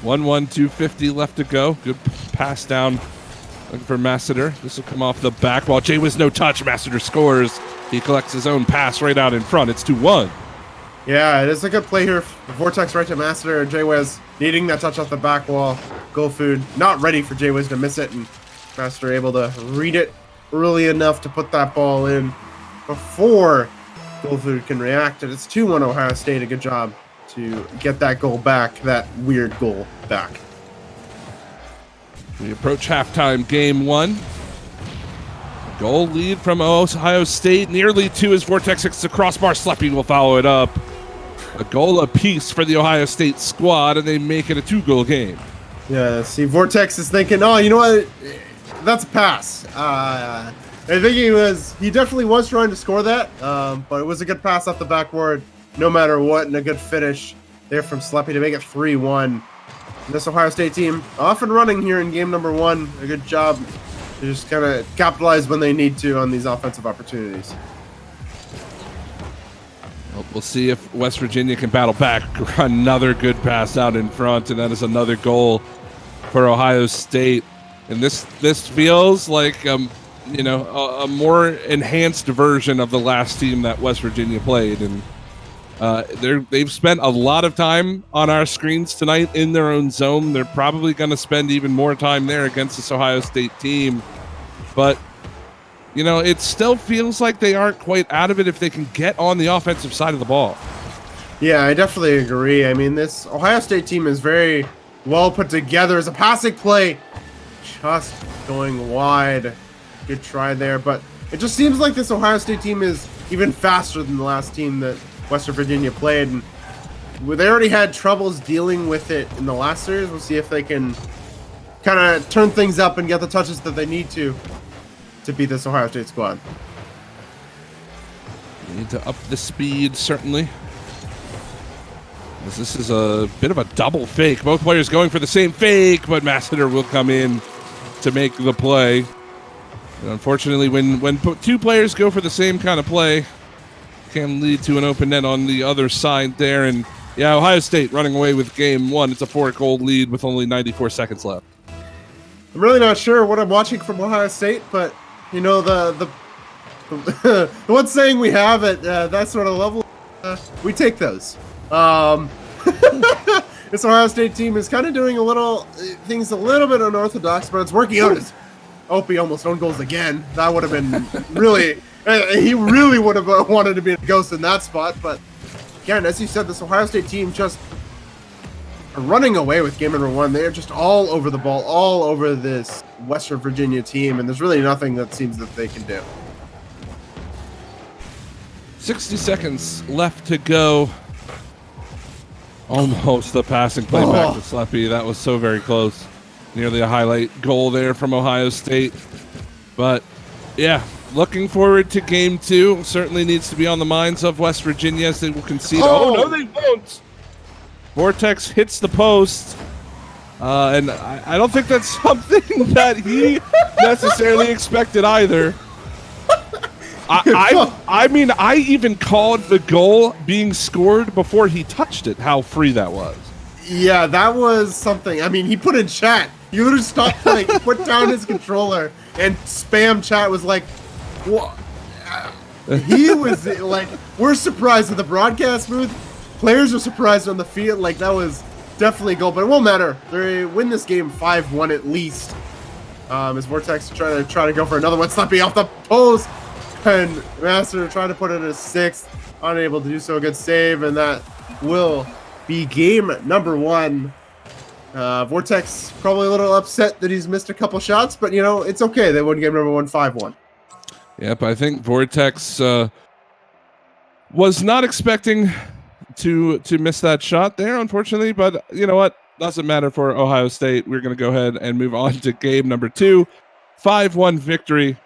1-1, 2:50 left to go. Good pass down. Looking for Masseter. This will come off the back while Jay Wiz no touch. Masseter scores. He collects his own pass right out in front. It's 2-1. Yeah, it is a good play here. Vortex right to Masseter. Jay Wiz needing that touch off the back wall. Goal food not ready for Jay Wiz to miss it, and Masseter able to read it early enough to put that ball in before Goal food can react. And it's 2-1 Ohio State. A good job to get that goal back, that weird goal back. We approach halftime, game one. Goal lead from Ohio State, nearly 2 as Vortex hits the crossbar. Sleppy will follow it up. A goal apiece for the Ohio State squad, and they make it a 2-goal game. Yeah, see, Vortex is thinking, oh, you know what? That's a pass. I think he definitely was trying to score that, but it was a good pass off the backboard, no matter what, and a good finish there from Sleppy to make it 3-1. This Ohio State team off and running here in game number 1. A good job to just kind of capitalize when they need to on these offensive opportunities. Well, we'll see if West Virginia can battle back. Another good pass out in front, and that is another goal for Ohio State. And this feels like a more enhanced version of the last team that West Virginia played, and they've spent a lot of time on our screens tonight in their own zone. They're probably going to spend even more time there against this Ohio State team. But, it still feels like they aren't quite out of it if they can get on the offensive side of the ball. Yeah, I definitely agree. I mean, this Ohio State team is very well put together. As a passing play, just going wide. Good try there. But it just seems like this Ohio State team is even faster than the last team that Western Virginia played, and they already had troubles dealing with it in the last series. We'll see if they can kind of turn things up and get the touches that they need to beat this Ohio State squad. We need to up the speed, certainly. This is a bit of a double fake. Both players going for the same fake, but Masseter will come in to make the play. And unfortunately, when 2 players go for the same kind of play, can lead to an open net on the other side there. And yeah, Ohio State running away with game 1. It's a 4-goal lead with only 94 seconds left. I'm really not sure what I'm watching from Ohio State, but the one saying we have at that sort of level, we take those. This Ohio State team is kind of doing things a little bit unorthodox, but it's working out. Opie almost own goals again. That would have been really. He really would have wanted to be a ghost in that spot, but again, as you said, this Ohio State team just running away with game number 1. They are just all over the ball, all over this Western Virginia team, and there's really nothing that seems that they can do. 60 seconds left to go. Almost the passing play back to Sleppy. That was so very close. Nearly a highlight goal there from Ohio State. But, yeah, looking forward to game 2. Certainly needs to be on the minds of West Virginia as they will concede. Oh, no, they won't. Vortex hits the post. And I don't think that's something that he necessarily expected either. I mean, I even called the goal being scored before he touched it, how free that was. Yeah, that was something. I mean, he put in chat. He literally stopped playing, put down his controller, and spam chat was like, what? He was like, we're surprised at the broadcast booth. Players are surprised on the field. Like, that was definitely a goal, but it won't matter. They win this game 5-1 at least. As Vortex trying to go for another one. Sleppy off the post. And Master trying to put it at 6th. Unable to do so. Good save, and that will be game number 1. Vortex probably a little upset that he's missed a couple shots, but it's okay. They won game number 1 5-1. Yep, I think Vortex was not expecting to miss that shot there, unfortunately, but you know what? doesn't matter for Ohio State. We're going to go ahead and move on to game number 2, 5-1 victory.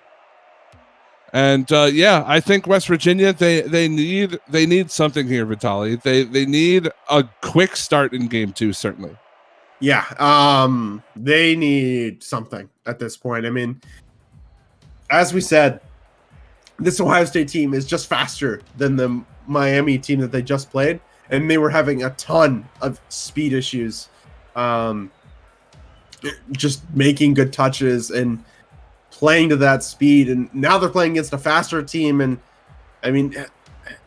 And I think West Virginia they need something here, Vitaly. They need a quick start in game 2, certainly. Yeah, they need something at this point. I mean, as we said, this Ohio State team is just faster than the Miami team that they just played, and they were having a ton of speed issues, just making good touches and playing to that speed. And now they're playing against a faster team, and I mean,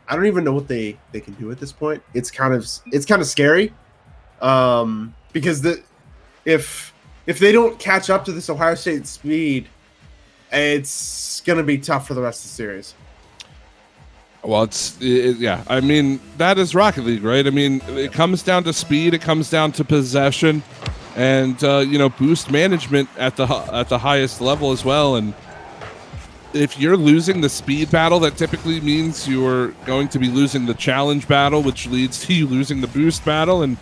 I don't even know what they can do at this point. It's kind of scary, because if they don't catch up to this Ohio State speed, it's going to be tough for the rest of the series. Well, I mean, that is Rocket League, right? I mean, it comes down to speed, it comes down to possession, and boost management at the highest level as well. And if you're losing the speed battle, that typically means you're going to be losing the challenge battle, which leads to you losing the boost battle, and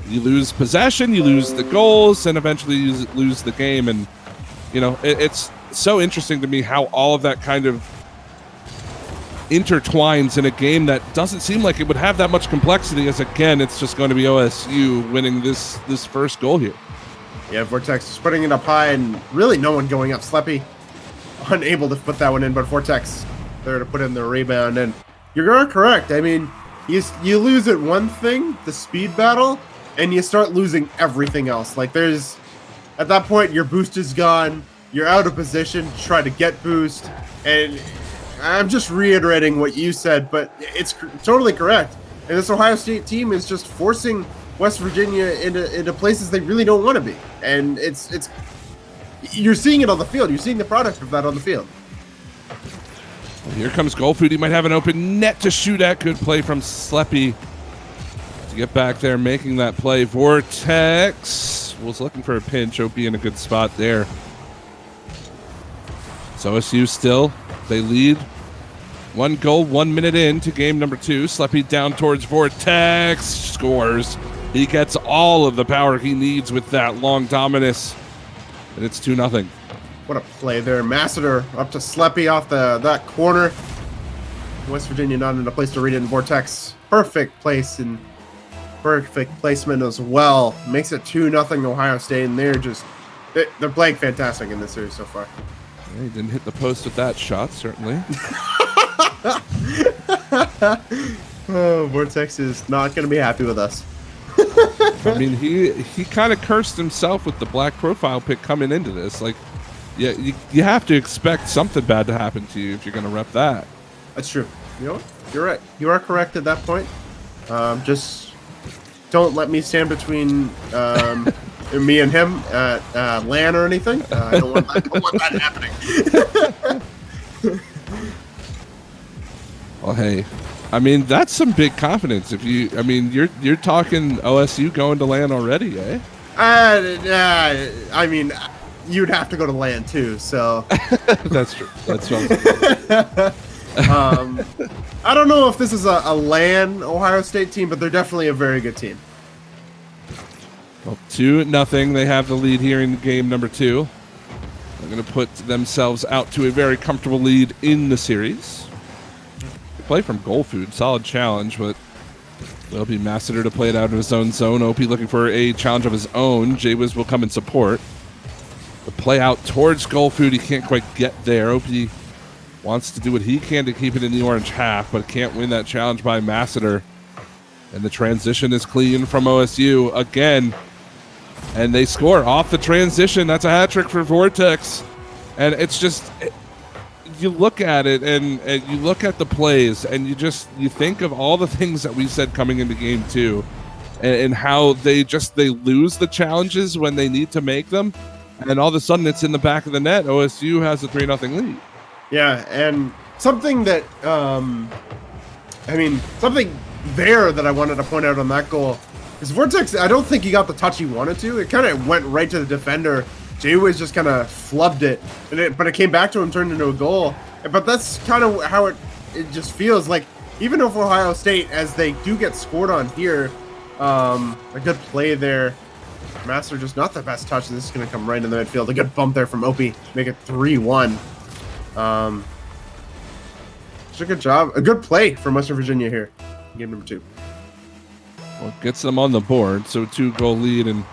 you lose possession, you lose the goals, and eventually you lose the game. And it's so interesting to me how all of that kind of intertwines in a game that doesn't seem like it would have that much complexity, as again it's just going to be OSU winning this first goal here. Yeah, Vortex is putting it up high, and really no one going up. Sleppy unable to put that one in, but Vortex there to put in the rebound. And you're correct. I mean, you lose at one thing, the speed battle, and you start losing everything else. Like, at that point your boost is gone, you're out of position to try to get boost. And I'm just reiterating what you said, but it's totally correct. And this Ohio State team is just forcing West Virginia into places they really don't want to be. And it's you're seeing it on the field. You're seeing the product of that on the field. Well, here comes Goldfood. He might have an open net to shoot at. Good play from Sleppy to get back there, making that play. Vortex was looking for a pinch. OP in a good spot there. So OSU still, they lead 1 goal, 1 minute into game number 2. Sleppy down towards Vortex, scores. He gets all of the power he needs with that long dominus, and it's 2-0. What a play there. Masseter up to Sleppy off that corner. West Virginia not in a place to read it, and Vortex perfect place and perfect placement as well. Makes it 2-0 Ohio State, and they're playing fantastic in this series so far. Yeah, he didn't hit the post with that shot, certainly. Oh, Vortex is not going to be happy with us. I mean, he kind of cursed himself with the black profile pick coming into this. Like, yeah, you have to expect something bad to happen to you if you're going to rep that. That's true. You know what? You're right. You are correct at that point. Just don't let me stand between me and him at LAN or anything. I don't want that happening. Well, hey, I mean, that's some big confidence. You're talking OSU going to LAN already, eh? I mean, you'd have to go to LAN too, so. That's true. That's what I don't know if this is a LAN Ohio State team, but they're definitely a very good team. Well, 2-0. They have the lead here in game number 2. They're going to put themselves out to a very comfortable lead in the series. Play from Goldfood, solid challenge, but will be Masseter to play it out of his own zone. OP looking for a challenge of his own. Jwiz will come in support. The play out towards Goldfood, he can't quite get there. OP wants to do what he can to keep it in the orange half, but can't win that challenge by Masseter. And the transition is clean from OSU again. And they score off the transition. That's a hat trick for Vortex. And it's just, you look at it and you look at the plays and you think of all the things that we said coming into game 2 and how they lose the challenges when they need to make them. And all of a sudden it's in the back of the net. OSU has a 3-0 lead. Yeah, and something that, something there that I wanted to point out on that goal is Vortex, I don't think he got the touch he wanted to. It kind of went right to the defender. Jwiz just kind of flubbed it, but it came back to him, turned into a goal. But that's kind of how it just feels like, even if Ohio State, as they do get scored on here, a good play there Master just not the best touch, and this is going to come right in the midfield. A good bump there from Opie, make it 3-1. Just a good job, a good play from Western Virginia here. Game number 2. Well, gets them on the board, so 2-goal lead, and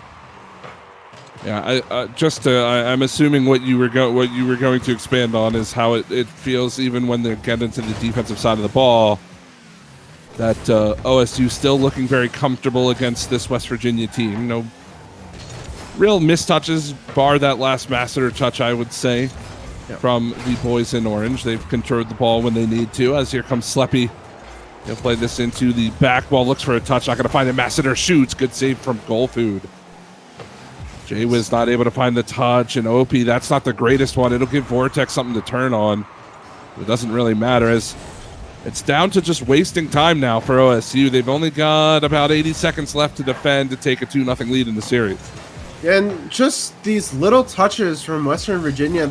yeah, I'm assuming what you were going to expand on is how it feels even when they get into the defensive side of the ball, that OSU still looking very comfortable against this West Virginia team. No real mistouches, bar that last Masseter touch, I would say, from the boys in orange. They've controlled the ball when they need to, as here comes Sleppy. He'll play this into the back wall, looks for a touch, not going to find it. Masseter shoots, good save from Goal Food. Jay was not able to find the touch, and Opie, that's not the greatest one. It'll give Vortex something to turn on. It doesn't really matter, as it's down to just wasting time now for OSU. They've only got about 80 seconds left to defend to take a 2-0 lead in the series. And just these little touches from Western Virginia,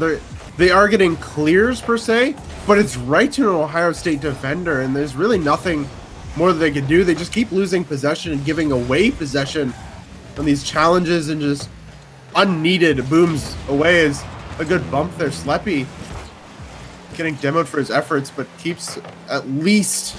they are getting clears per se, but it's right to an Ohio State defender, and there's really nothing more that they can do. They just keep losing possession and giving away possession on these challenges, and just unneeded booms away. Is a good bump there. Sleppy getting demoed for his efforts, but keeps at least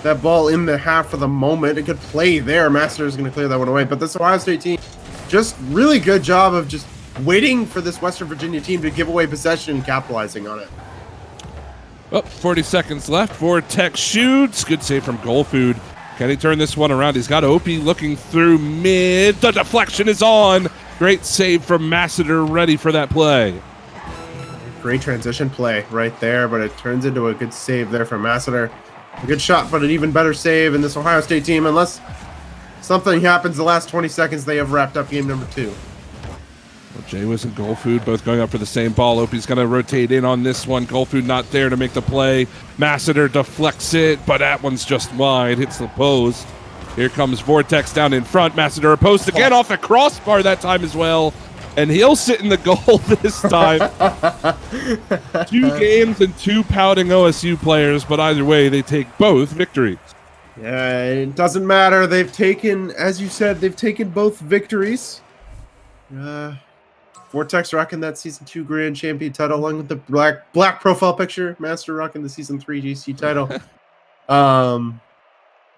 that ball in the half for the moment. A good play there. Master is going to clear that one away, but this Ohio State team, just really good job of just waiting for this Western Virginia team to give away possession and capitalizing on it. Well, 40 seconds left. Vortex shoots. Good save from Goal Food. Can he turn this one around? He's got Opie looking through mid. The deflection is on. Great save from Masseter, ready for that play. Great transition play right there, but it turns into a good save there from Masseter. A good shot, but an even better save in this Ohio State team. Unless something happens the last 20 seconds, they have wrapped up game number 2. Well, Jay was and Goal Food both going up for the same ball. Opie's going to rotate in on this one. Goal Food not there to make the play. Masseter deflects it, but that one's just wide. Hits the post. Here comes Vortex down in front. Masseter a post again off the crossbar that time as well. And he'll sit in the goal this time. 2 games and 2 pouting OSU players, but either way, they take both victories. Yeah, it doesn't matter. They've taken, as you said, they've taken both victories. Vortex rocking that Season 2 Grand Champion title along with the black profile picture. Master rocking the Season 3 GC title.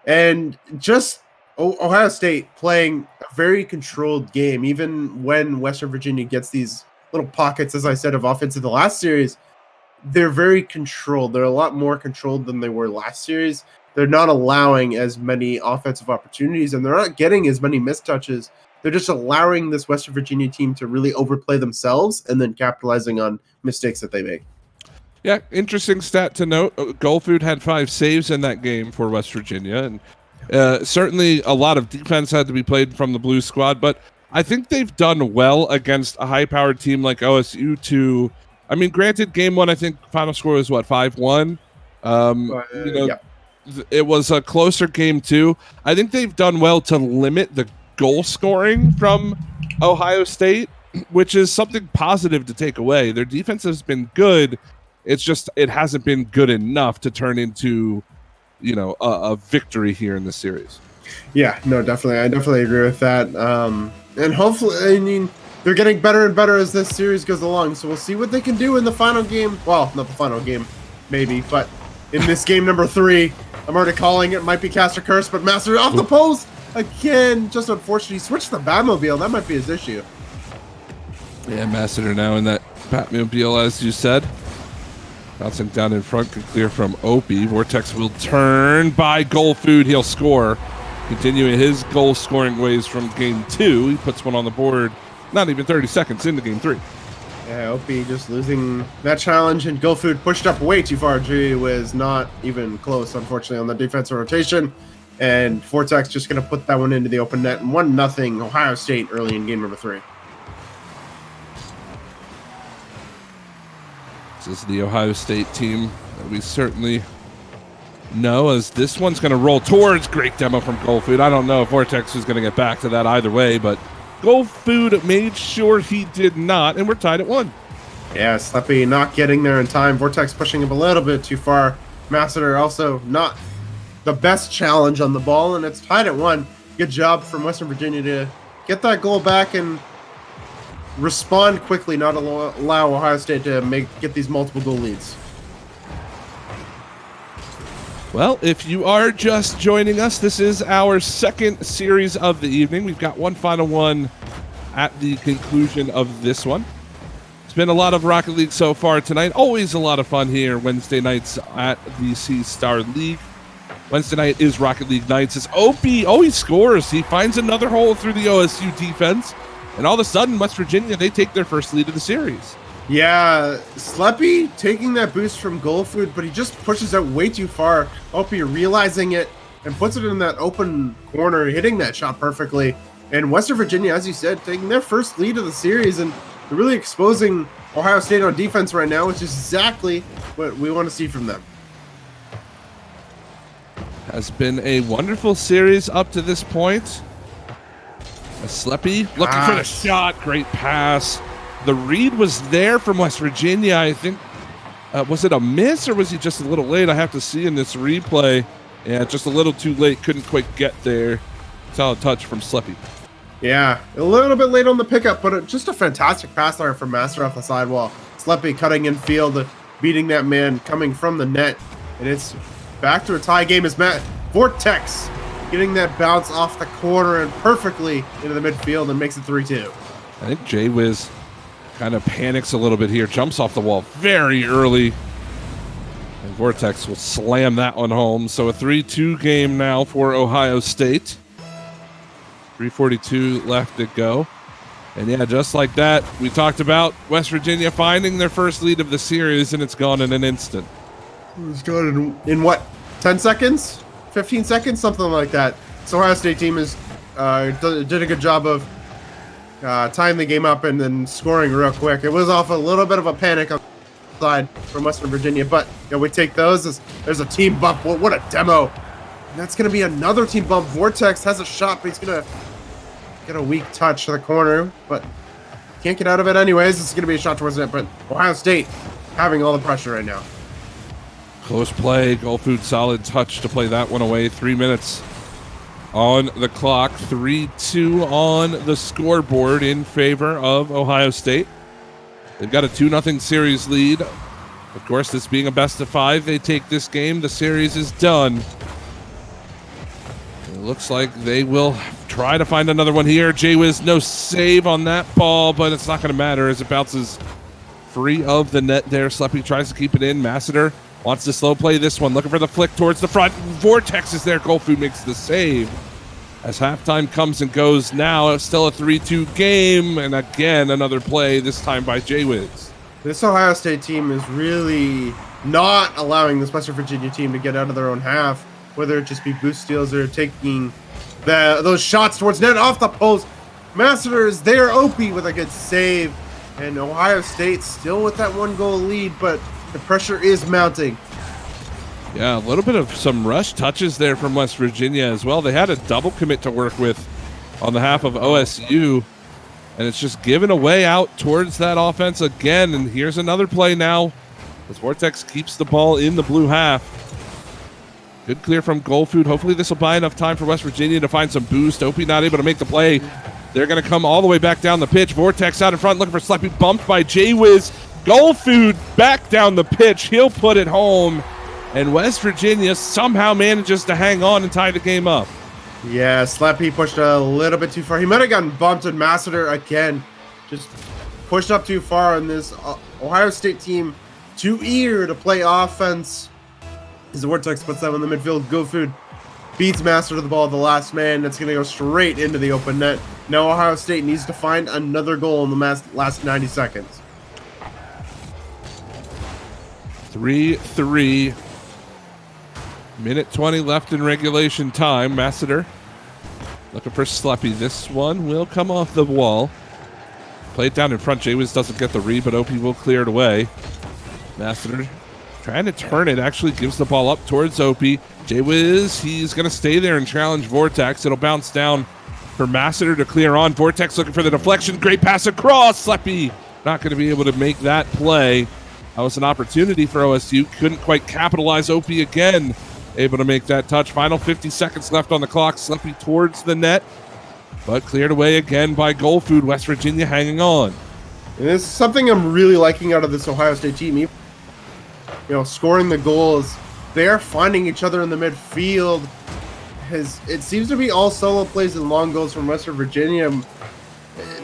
And just Ohio State playing a very controlled game, even when Western Virginia gets these little pockets, as I said, of offense in the last series. They're very controlled. They're a lot more controlled than they were last series. They're not allowing as many offensive opportunities, and they're not getting as many missed touches. They're just allowing this Western Virginia team to really overplay themselves and then capitalizing on mistakes that they make. Yeah, interesting stat to note. Goal Food had 5 saves in that game for West Virginia, and certainly a lot of defense had to be played from the Blue squad, but I think they've done well against a high-powered team like OSU to, I mean, granted, game 1, I think final score was, 5-1? Yeah. It was a closer game, too. I think they've done well to limit the goal scoring from Ohio State, which is something positive to take away. Their defense has been good. It's just it hasn't been good enough to turn into, a victory here in this series. Yeah, no, definitely. I definitely agree with that. And hopefully, I mean, they're getting better and better as this series goes along. So we'll see what they can do in the final game. Well, not the final game, maybe, but in this game number 3, I'm already calling it. Might be Caster Curse, but Master off the post again. Just unfortunate. He switched the Batmobile. That might be his issue. Yeah, Masseter now in that Batmobile, as you said. Bouncing down in front, can clear from Opie. Vortex will turn by Goal Food. He'll score. Continuing his goal-scoring ways from game 2. He puts one on the board not even 30 seconds into game 3. Yeah, Opie just losing that challenge, and Goal Food pushed up way too far. G was not even close, unfortunately, on the defensive rotation. And Vortex just going to put that one into the open net. 1-0 Ohio State early in game number 3. This is the Ohio State team that we certainly know, as this one's going to roll towards. Great demo from Goal Food. I don't know if Vortex is going to get back to that either way, but Goal Food made sure he did not, and we're tied at 1. Yeah, Sleppy not getting there in time. Vortex pushing him a little bit too far. Masseter also not the best challenge on the ball, and it's tied at 1. Good job from Western Virginia to get that goal back and respond quickly, not allow Ohio State to get these multiple goal leads. Well, if you are just joining us, this is our second series of the evening. We've got one final one at the conclusion of this one. It's been a lot of Rocket League so far tonight. Always a lot of fun here Wednesday nights at the C-Star League. Wednesday night is Rocket League nights. As Opie always scores. He finds another hole through the OSU defense. And all of a sudden, West Virginia, they take their first lead of the series. Yeah, Sleppy taking that boost from Goal Food, but he just pushes out way too far. Opie realizing it and puts it in that open corner, hitting that shot perfectly. And Western Virginia, as you said, taking their first lead of the series and really exposing Ohio State on defense right now, which is exactly what we want to see from them. Has been a wonderful series up to this point. Sleppy looking for the shot. Great pass. The read was there from West Virginia. I think, was it a miss or was he just a little late? I have to see in this replay. Yeah, just a little too late. Couldn't quite get there. Solid touch from Sleppy. Yeah, a little bit late on the pickup, but just a fantastic pass there from Master off the sidewall. Sleppy cutting in field, beating that man coming from the net. And it's back to a tie game as Vortex getting that bounce off the corner and perfectly into the midfield and makes it 3-2. I think Jay-Wiz kind of panics a little bit here, jumps off the wall very early. And Vortex will slam that one home. So a 3-2 game now for Ohio State. 3:42 left to go. And yeah, just like that, we talked about West Virginia finding their first lead of the series, and it's gone in an instant. It's gone in what, 10 seconds? 15 seconds? Something like that. So Ohio State team is did a good job of tying the game up and then scoring real quick. It was off a little bit of a panic on the side from Western Virginia, but we take those. There's a team bump. What a demo. And that's going to be another team bump. Vortex has a shot, but he's going to get a weak touch to the corner, but can't get out of it anyways. It's going to be a shot towards it, but Ohio State having all the pressure right now. Close play. Goal Food solid touch to play that one away. 3 minutes on the clock. 3-2 on the scoreboard in favor of Ohio State. They've got a 2-0 series lead. Of course, this being a best of 5, they take this game. The series is done. It looks like they will try to find another one here. Jay-Wiz, no save on that ball, but it's not going to matter as it bounces free of the net there. Sleppy tries to keep it in. Masseter wants to slow play this one, looking for the flick towards the front. Vortex is there. Goal Food makes the save. As halftime comes and goes now, it's still a 3-2 game, and again, another play, this time by Jay-Wiz. This Ohio State team is really not allowing this Western Virginia team to get out of their own half, whether it just be boost steals or taking those shots towards net off the post. Masseter is there. Opie with a good save, and Ohio State still with that 1-goal lead, but the pressure is mounting. Yeah, a little bit of some rush touches there from West Virginia as well. They had a double commit to work with on the half of OSU, and it's just given away out towards that offense again. And here's another play now as Vortex keeps the ball in the blue half. Good clear from Goal Food. Hopefully this will buy enough time for West Virginia to find some boost. Opie not able to make the play. They're going to come all the way back down the pitch. Vortex out in front looking for Sleppy, bumped by Jay-Wiz. Goal Food back down the pitch. He'll put it home. And West Virginia somehow manages to hang on and tie the game up. Yeah, Sleppy pushed a little bit too far. He might have gotten bumped, and Masseter again just pushed up too far on this Ohio State team. Too eager to play offense. As the Vortex puts them in the midfield, Goal Food beats Masseter to the ball, the last man. That's going to go straight into the open net. Now Ohio State needs to find another goal in the last 90 seconds. 3-3. Minute 20 left in regulation time. Masseter looking for Sleppy. This one will come off the wall. Play it down in front. Jay-Wiz doesn't get the read, but Opie will clear it away. Masseter trying to turn it. Actually gives the ball up towards Opie. Jay-Wiz, he's going to stay there and challenge Vortex. It'll bounce down for Masseter to clear on. Vortex looking for the deflection. Great pass across. Sleppy not going to be able to make that play. That was an opportunity for OSU. Couldn't quite capitalize. Opie again able to make that touch. Final 50 seconds left on the clock. Sleppy towards the net. but cleared away again by Goal Food. West Virginia hanging on. And this is something I'm really liking out of this Ohio State team. You know, scoring the goals, they're finding each other in the midfield. It seems to be all solo plays and long goals from Western Virginia.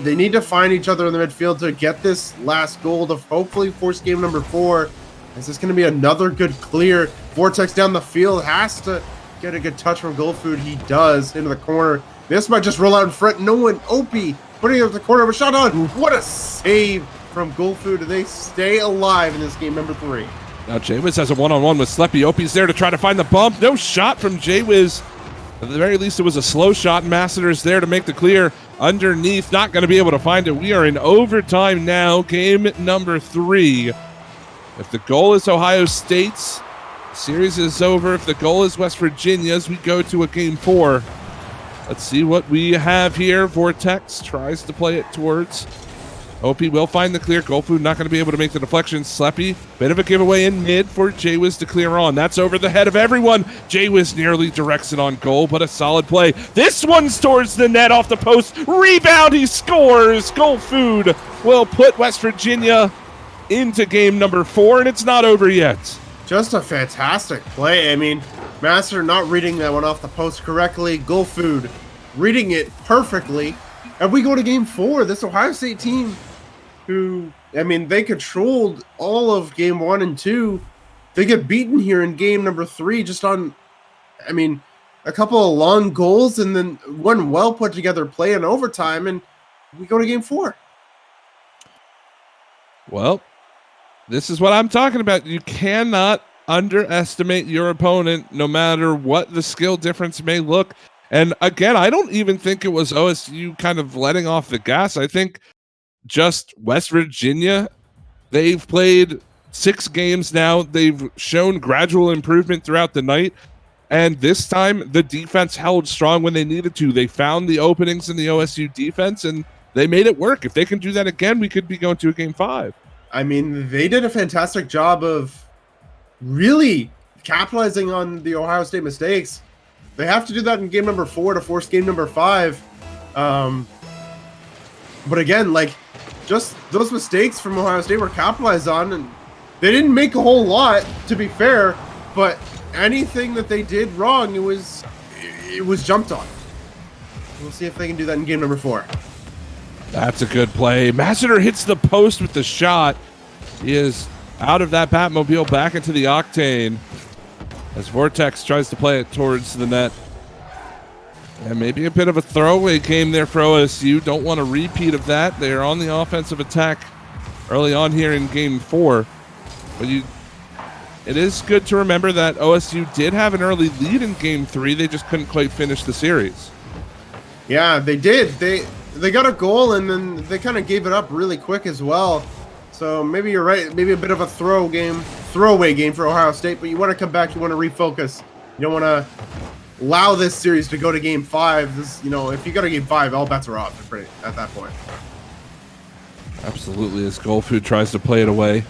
They need to find each other in the midfield to get this last goal to hopefully force game number 4. Is this going to be another good clear? Vortex down the field has to get a good touch from Goal Food. He does into the corner. This might just roll out in front. No one. Opie putting it up the corner of a shot on. What a save from Goal Food. They stay alive in this game number 3. Now Jaywiz has a one-on-one with Sleppy. Opie's there to try to find the bump. No shot from Jaywiz. At the very least, it was a slow shot. Masseter's there to make the clear underneath. Not going to be able to find it. We are in overtime now. Game number 3. If the goal is Ohio State's, the series is over. If the goal is West Virginia's, we go to a game 4. Let's see what we have here. Vortex tries to play it towards. OP will find the clear. Goal Food not going to be able to make the deflection. Sleppy, bit of a giveaway in mid for Jaywiz to clear on. That's over the head of everyone. Jaywiz nearly directs it on goal, but a solid play. This one's towards the net off the post. Rebound, he scores. Goal Food will put West Virginia into game number 4, and it's not over yet. Just a fantastic play. I mean, Master not reading that one off the post correctly. Goal Food reading it perfectly. And we go to game 4. This Ohio State team who, I mean, they controlled all of game 1 and 2. They get beaten here in game number 3 just on, I mean, a couple of long goals and then one well put together play in overtime, and we go to game 4. Well, this is what I'm talking about. You cannot underestimate your opponent, no matter what the skill difference may look. And again, I don't even think it was OSU kind of letting off the gas. I think just West Virginia, they've played 6 games now. They've shown gradual improvement throughout the night. And this time, the defense held strong when they needed to. They found the openings in the OSU defense, and they made it work. If they can do that again, we could be going to a game 5. I mean, they did a fantastic job of really capitalizing on the Ohio State mistakes. They have to do that in game number 4 to force game number 5. But again, like, just those mistakes from Ohio State were capitalized on, and they didn't make a whole lot, to be fair, but anything that they did wrong, it was jumped on. We'll see if they can do that in game number 4. That's a good play. Masseter hits the post with the shot. He is out of that Batmobile back into the Octane as Vortex tries to play it towards the net. And maybe a bit of a throwaway game there for OSU. Don't want a repeat of that. They're on the offensive attack early on here in game 4. But it is good to remember that OSU did have an early lead in game 3. They just couldn't quite finish the series. Yeah, they did. They got a goal, and then they kind of gave it up really quick as well. So maybe you're right. Maybe a bit of a throwaway game for Ohio State, but you want to come back. You want to refocus. You don't want to allow this series to go to game 5. This, you know, if you go to game 5, all bets are off at that point. Absolutely, as Goal Food tries to play it away.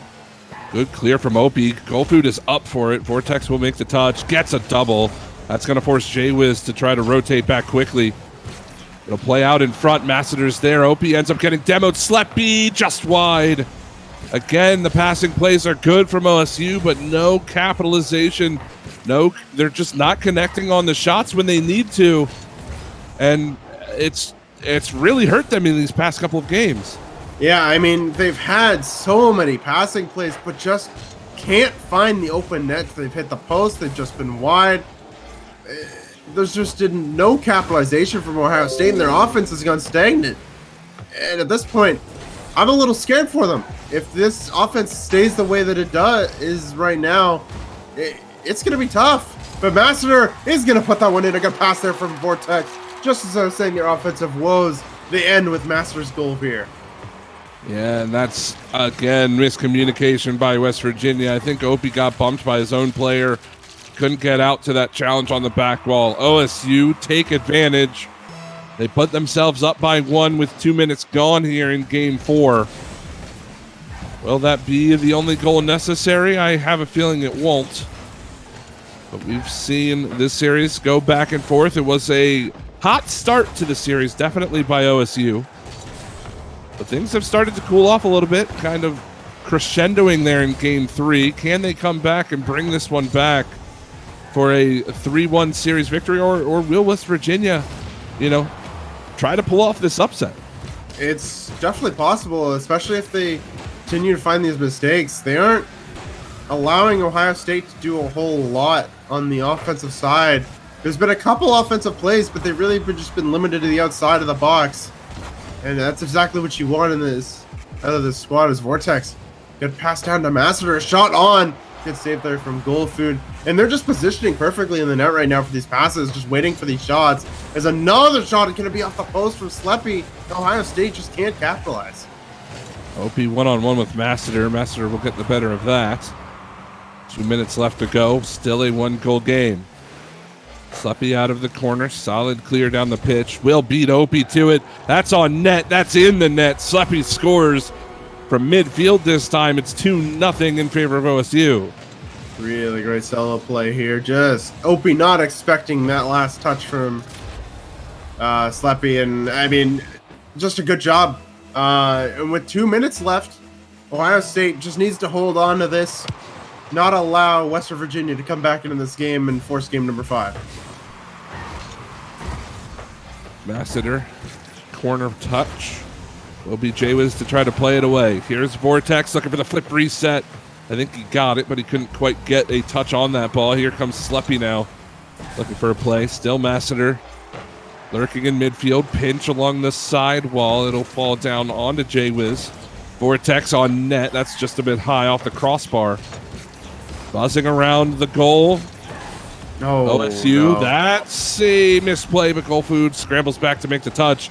Good clear from Opie. Goal Food is up for it. Vortex will make the touch. Gets a double. That's going to force Jaywiz to try to rotate back quickly. It'll play out in front. Masseter's there. Opie ends up getting demoed. Sleppy just wide. Again, the passing plays are good from OSU, but no capitalization. No, they're just not connecting on the shots when they need to. And it's really hurt them in these past couple of games. Yeah, I mean, they've had so many passing plays, but just can't find the open net. They've hit the post. They've just been wide. There's just no capitalization from Ohio State, and their offense has gone stagnant. And at this point, I'm a little scared for them. If this offense stays the way that it is right now, it's going to be tough. But Masseter is going to put that one in. A good pass there from Vortex. Just as I was saying, your offensive woes, they end with Masseter's goal here. Yeah, and that's, again, miscommunication by West Virginia. I think Opie got bumped by his own player. Couldn't get out to that challenge on the back wall. OSU take advantage. They put themselves up by 1 with 2 minutes gone here in game 4. Will that be the only goal necessary? I have a feeling it won't. But we've seen this series go back and forth. It was a Hot start to the series, definitely by OSU. But things have started to cool off a little bit, kind of crescendoing there in game 3. Can they come back and bring this one back for a 3-1 series victory, or will West Virginia, try to pull off this upset? It's definitely possible, especially if they continue to find these mistakes. They aren't allowing Ohio State to do a whole lot on the offensive side. There's been a couple offensive plays, but they've really just been limited to the outside of the box. And that's exactly what you want in this out of this squad is Vortex. Get passed down to Masseter, a shot on, gets saved there from Goal Food. And they're just positioning perfectly in the net right now for these passes, just waiting for these shots. There's another shot going to be off the post from Sleppy. Ohio State just can't capitalize. OP one-on-one with Masseter. Masseter will get the better of that. 2 minutes left to go. Still a 1-goal game. Sleppy out of the corner. Solid clear down the pitch. Will beat Opie to it. That's on net. That's in the net. Sleppy scores from midfield this time. It's 2-0 in favor of OSU. Really great solo play here. Just Opie not expecting that last touch from Sleppy. And, I mean, just a good job. And with 2 minutes left, Ohio State just needs to hold on to this. Not allow Western Virginia to come back into this game and force game number 5. Masseter, corner touch. Will be Jaywiz to try to play it away. Here's Vortex looking for the flip reset. I think he got it, but he couldn't quite get a touch on that ball. Here comes Sleppy now, looking for a play. Still Masseter, lurking in midfield. Pinch along the side wall. It'll fall down onto Jaywiz. Vortex on net. That's just a bit high off the crossbar. Buzzing around the goal. OSU. No. That's a misplay, but Goal Food scrambles back to make the touch.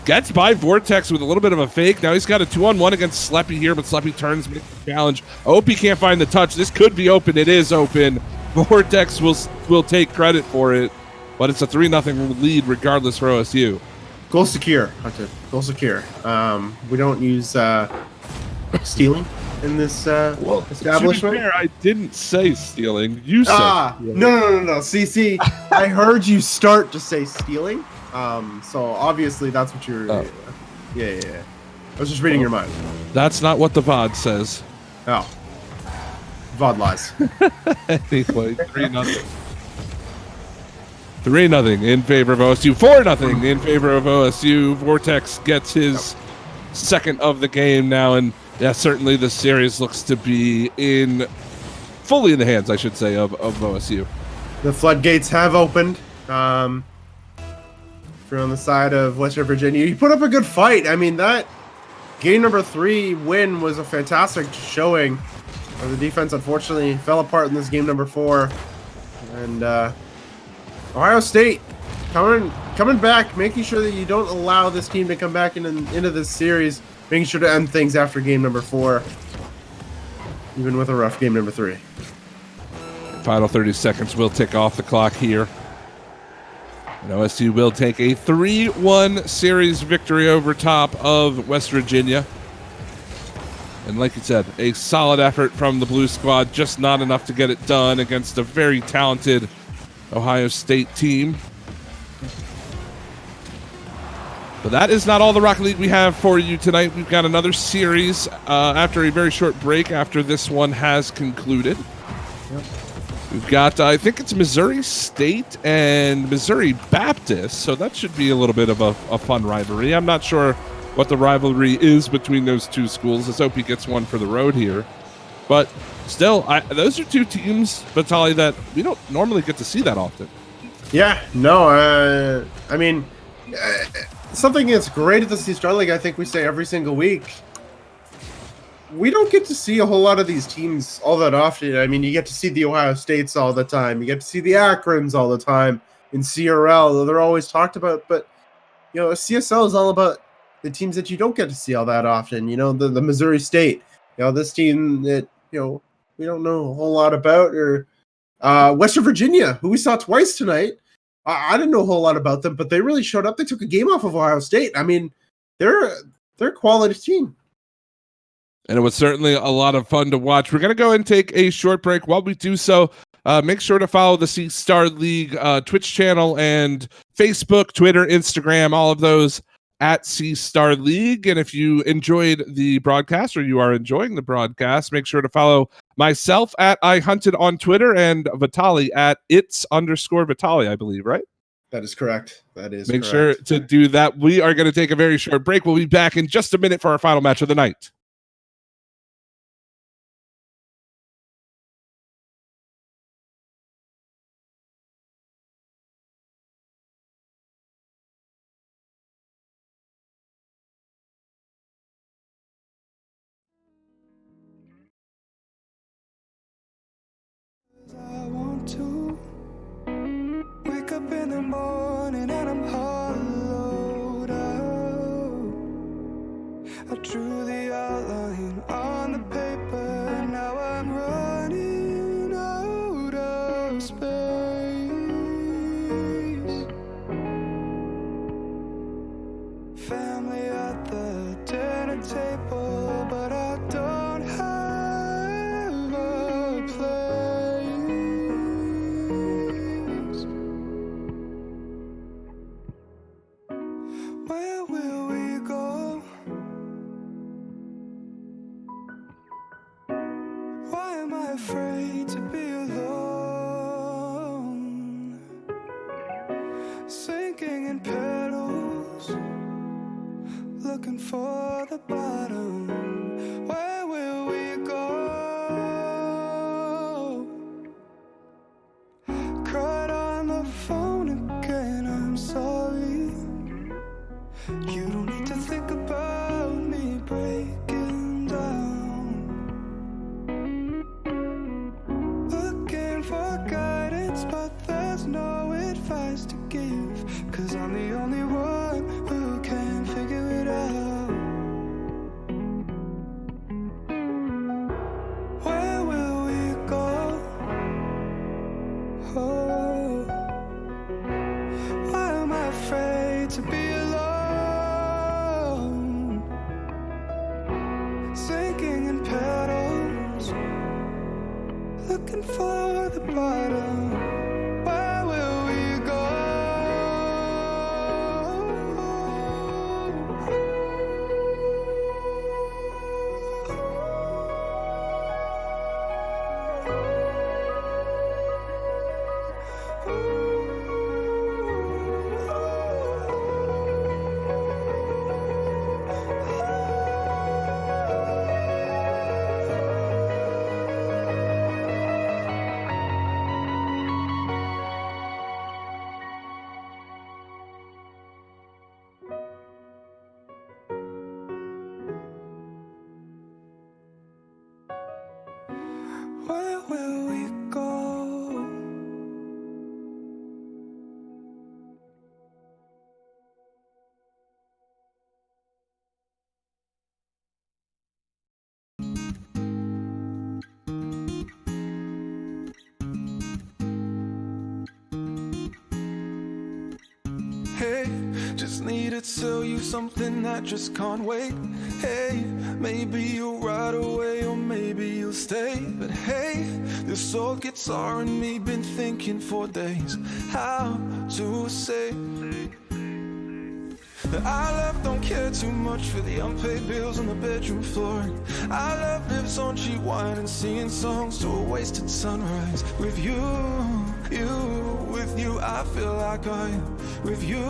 Gets by Vortex with a little bit of a fake. Now he's got a 2-on-1 against Sleppy here, but Sleppy turns, makes the challenge. Opie can't find the touch. This could be open. It is open. Vortex will take credit for it, but it's a 3-0 lead regardless for OSU. Goal secure, Hunter. Goal secure. We don't use stealing in this establishment. To be fair, I didn't say stealing. You said stealing. No. See, I heard you start to say stealing. So obviously that's what you're. Oh. Yeah. I was just reading your mind. That's not what the VOD says. Oh. VOD lies. Anyway, 3-0. 3-0 in favor of OSU. 4-0 in favor of OSU. Vortex gets his second of the game now, and yeah, certainly the series looks to be fully in the hands, I should say, of OSU. The floodgates have opened. On the side of Western Virginia, you put up a good fight. I mean, that game number 3 win was a fantastic showing. The defense unfortunately fell apart in this game number 4, and Ohio State coming back, making sure that you don't allow this team to come back into this series, making sure to end things after game number 4, even with a rough game number 3. Final 30 seconds will tick off the clock here. And OSU will take a 3-1 series victory over top of West Virginia. And like you said, a solid effort from the Blue Squad, just not enough to get it done against a very talented Ohio State team. But that is not all the Rocket League we have for you tonight. We've got another series after a very short break after this one has concluded. Yep. We've got, I think it's Missouri State and Missouri Baptist, so that should be a little bit of a fun rivalry. I'm not sure what the rivalry is between those two schools, as OP gets one for the road here. But still, those are two teams, Vitaly, that we don't normally get to see that often. Yeah, no, I mean, something that's great at the Star League, I think we say every single week, we don't get to see a whole lot of these teams all that often. I mean, you get to see the Ohio States all the time. You get to see the Akrons all the time in CRL. They're always talked about. But, CSL is all about the teams that you don't get to see all that often. The Missouri State. This team that, we don't know a whole lot about. Or Western Virginia, who we saw twice tonight. I didn't know a whole lot about them, but they really showed up. They took a game off of Ohio State. I mean, they're a quality team. And it was certainly a lot of fun to watch. We're going to go and take a short break. While we do so, Make sure to follow the Sea Star League Twitch channel and Facebook, Twitter, Instagram, all of those at Sea Star League. And if you enjoyed the broadcast or you are enjoying the broadcast, make sure to follow myself at I Hunted on Twitter and Vitali at its_Vitali, I believe, right? That is correct. That is Make correct. sure to do that. We are going to take a very short break. We'll be back in just a minute for our final match of the night. I want to wake up in the morning and I'm hollowed out. I drew the outline on the paper, now I'm running out of space. Family at the dinner table, but I don't have a place. Where will we go? Why am I afraid to be alone? Sinking in petals, looking for the bottom. Where will we go? Cried on the phone again, I'm sorry. You don't need to think about me breaking down. Looking for guidance, but there's no advice to give, 'cause I'm the only one who can figure it out. Where will we go? Oh, why am I afraid to be alone? Sinking in petals, looking for the bottom. Where will we go? Where will we go? Hey, just need to tell you something that just can't wait. Hey, maybe you'll ride away or maybe you'll stay. But hey, this old guitar and me been thinking for days how to say that our love don't care too much for the unpaid bills on the bedroom floor. Our love lives on cheap wine and singing songs to a wasted sunrise. With you, with you, I feel like I am. With you,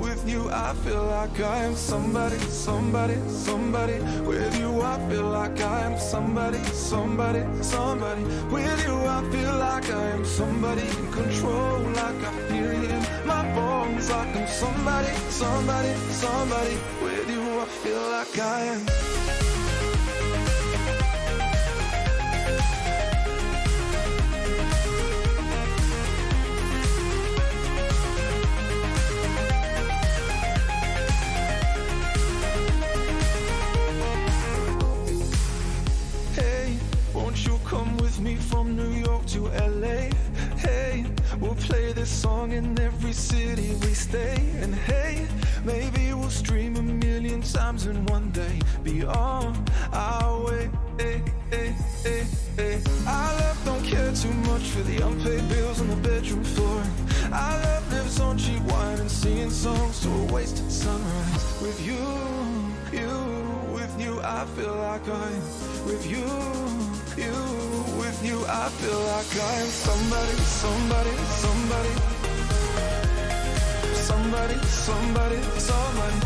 with you, I feel like I am somebody, somebody, somebody. With you, I feel like I am somebody, somebody, somebody. With you, I feel like I am somebody in control, like I feel it in my bones, like I'm somebody, somebody, somebody. With you, I feel like I am. Come with me from New York to LA. Hey, we'll play this song in every city we stay. And hey, maybe we'll stream 1,000,000 times in one day. Be on our way. Hey, hey, hey, hey. Our love don't care too much for the unpaid bills on the bedroom floor. Our love lives on cheap wine and singing songs to a wasted sunrise. With you, with you, I feel like I'm with you, with you, I feel like I'm somebody, somebody, somebody, somebody, somebody, somebody,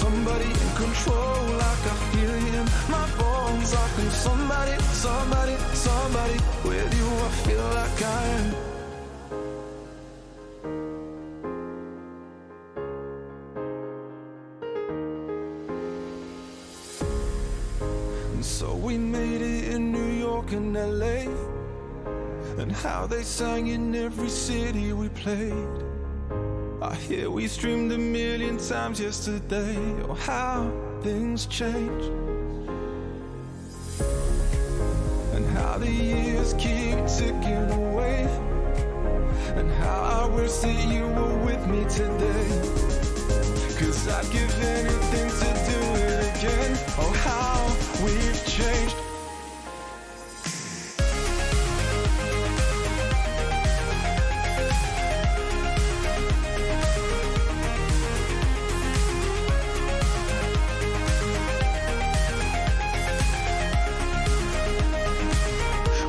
somebody in control, like I feel in my bones. Like I'm somebody, somebody, somebody. With you, I feel like I am. So we made it in New York and LA, and how they sang in every city we played. I hear we streamed 1,000,000 times yesterday. Oh, how things change, and how the years keep ticking away, and how I wish that you were with me today. 'Cause I'd give anything to do it again. Oh, how we've changed.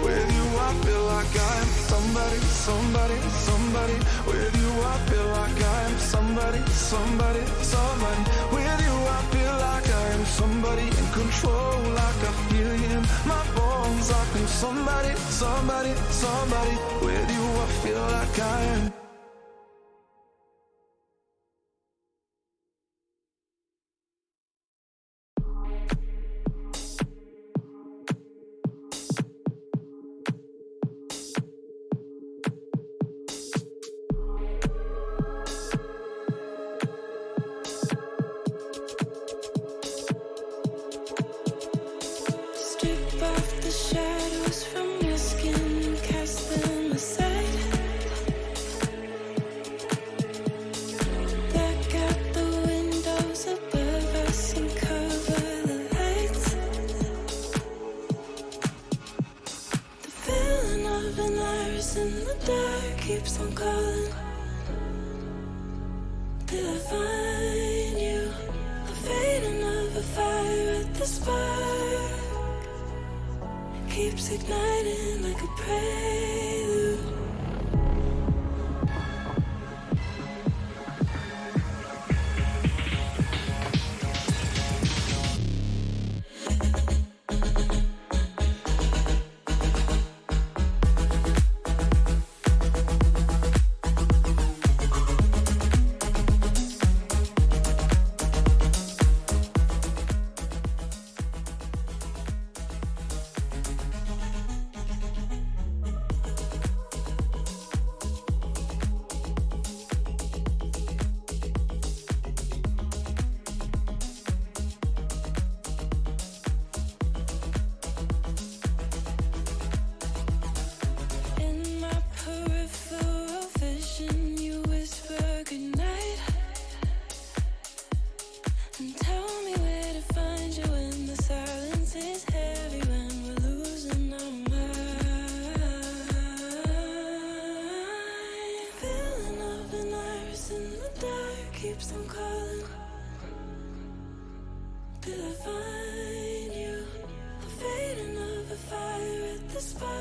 With you I feel like I'm somebody, somebody, somebody. With you I feel like I'm somebody, somebody, somebody. With you I feel like I'm somebody in control, like I feel in my bones. Like I'm somebody, somebody, somebody. With you I feel like I am. Strip off the shadows from your skin and cast them aside. Black out the windows above us and cover the lights. The feeling of an iris in the dark keeps on calling. Till I find you, a fading of a fire at the spark keeps igniting like a prelude. In my peripheral vision, you whisper goodnight and tell me where to find you when the silence is heavy, when we're losing our mind. Feeling of an iris in the dark keeps on calling. Till I find you, a fading of a fire at the spark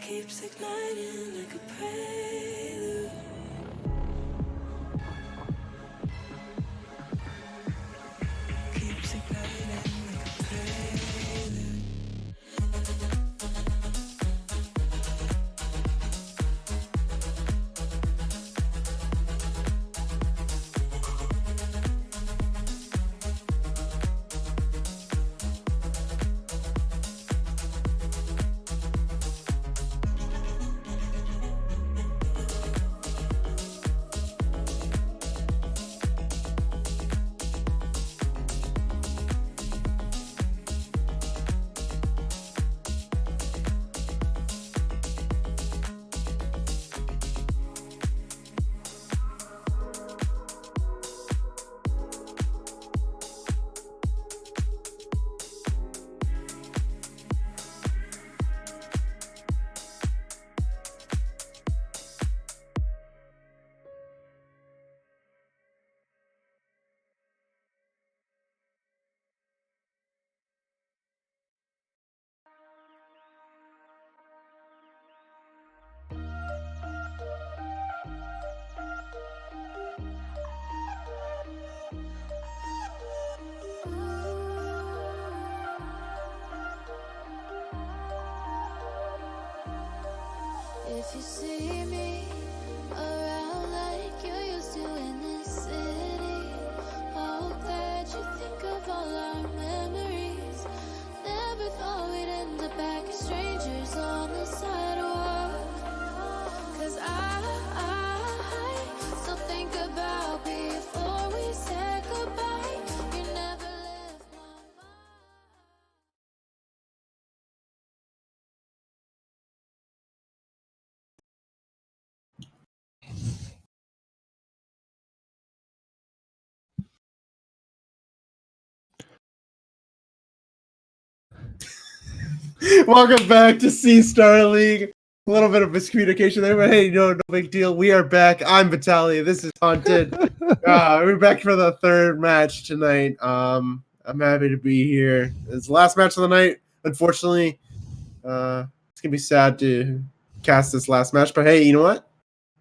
keeps igniting like a prelude. Keeps igniting like a prelude. Welcome back to C-Star League. A little bit of miscommunication there, but hey, no big deal. We are back. I'm Vitaly. This is Hunted. We're back for the third match tonight. I'm happy to be here. It's the last match of the night. Unfortunately, it's gonna be sad to cast this last match, but hey, you know what?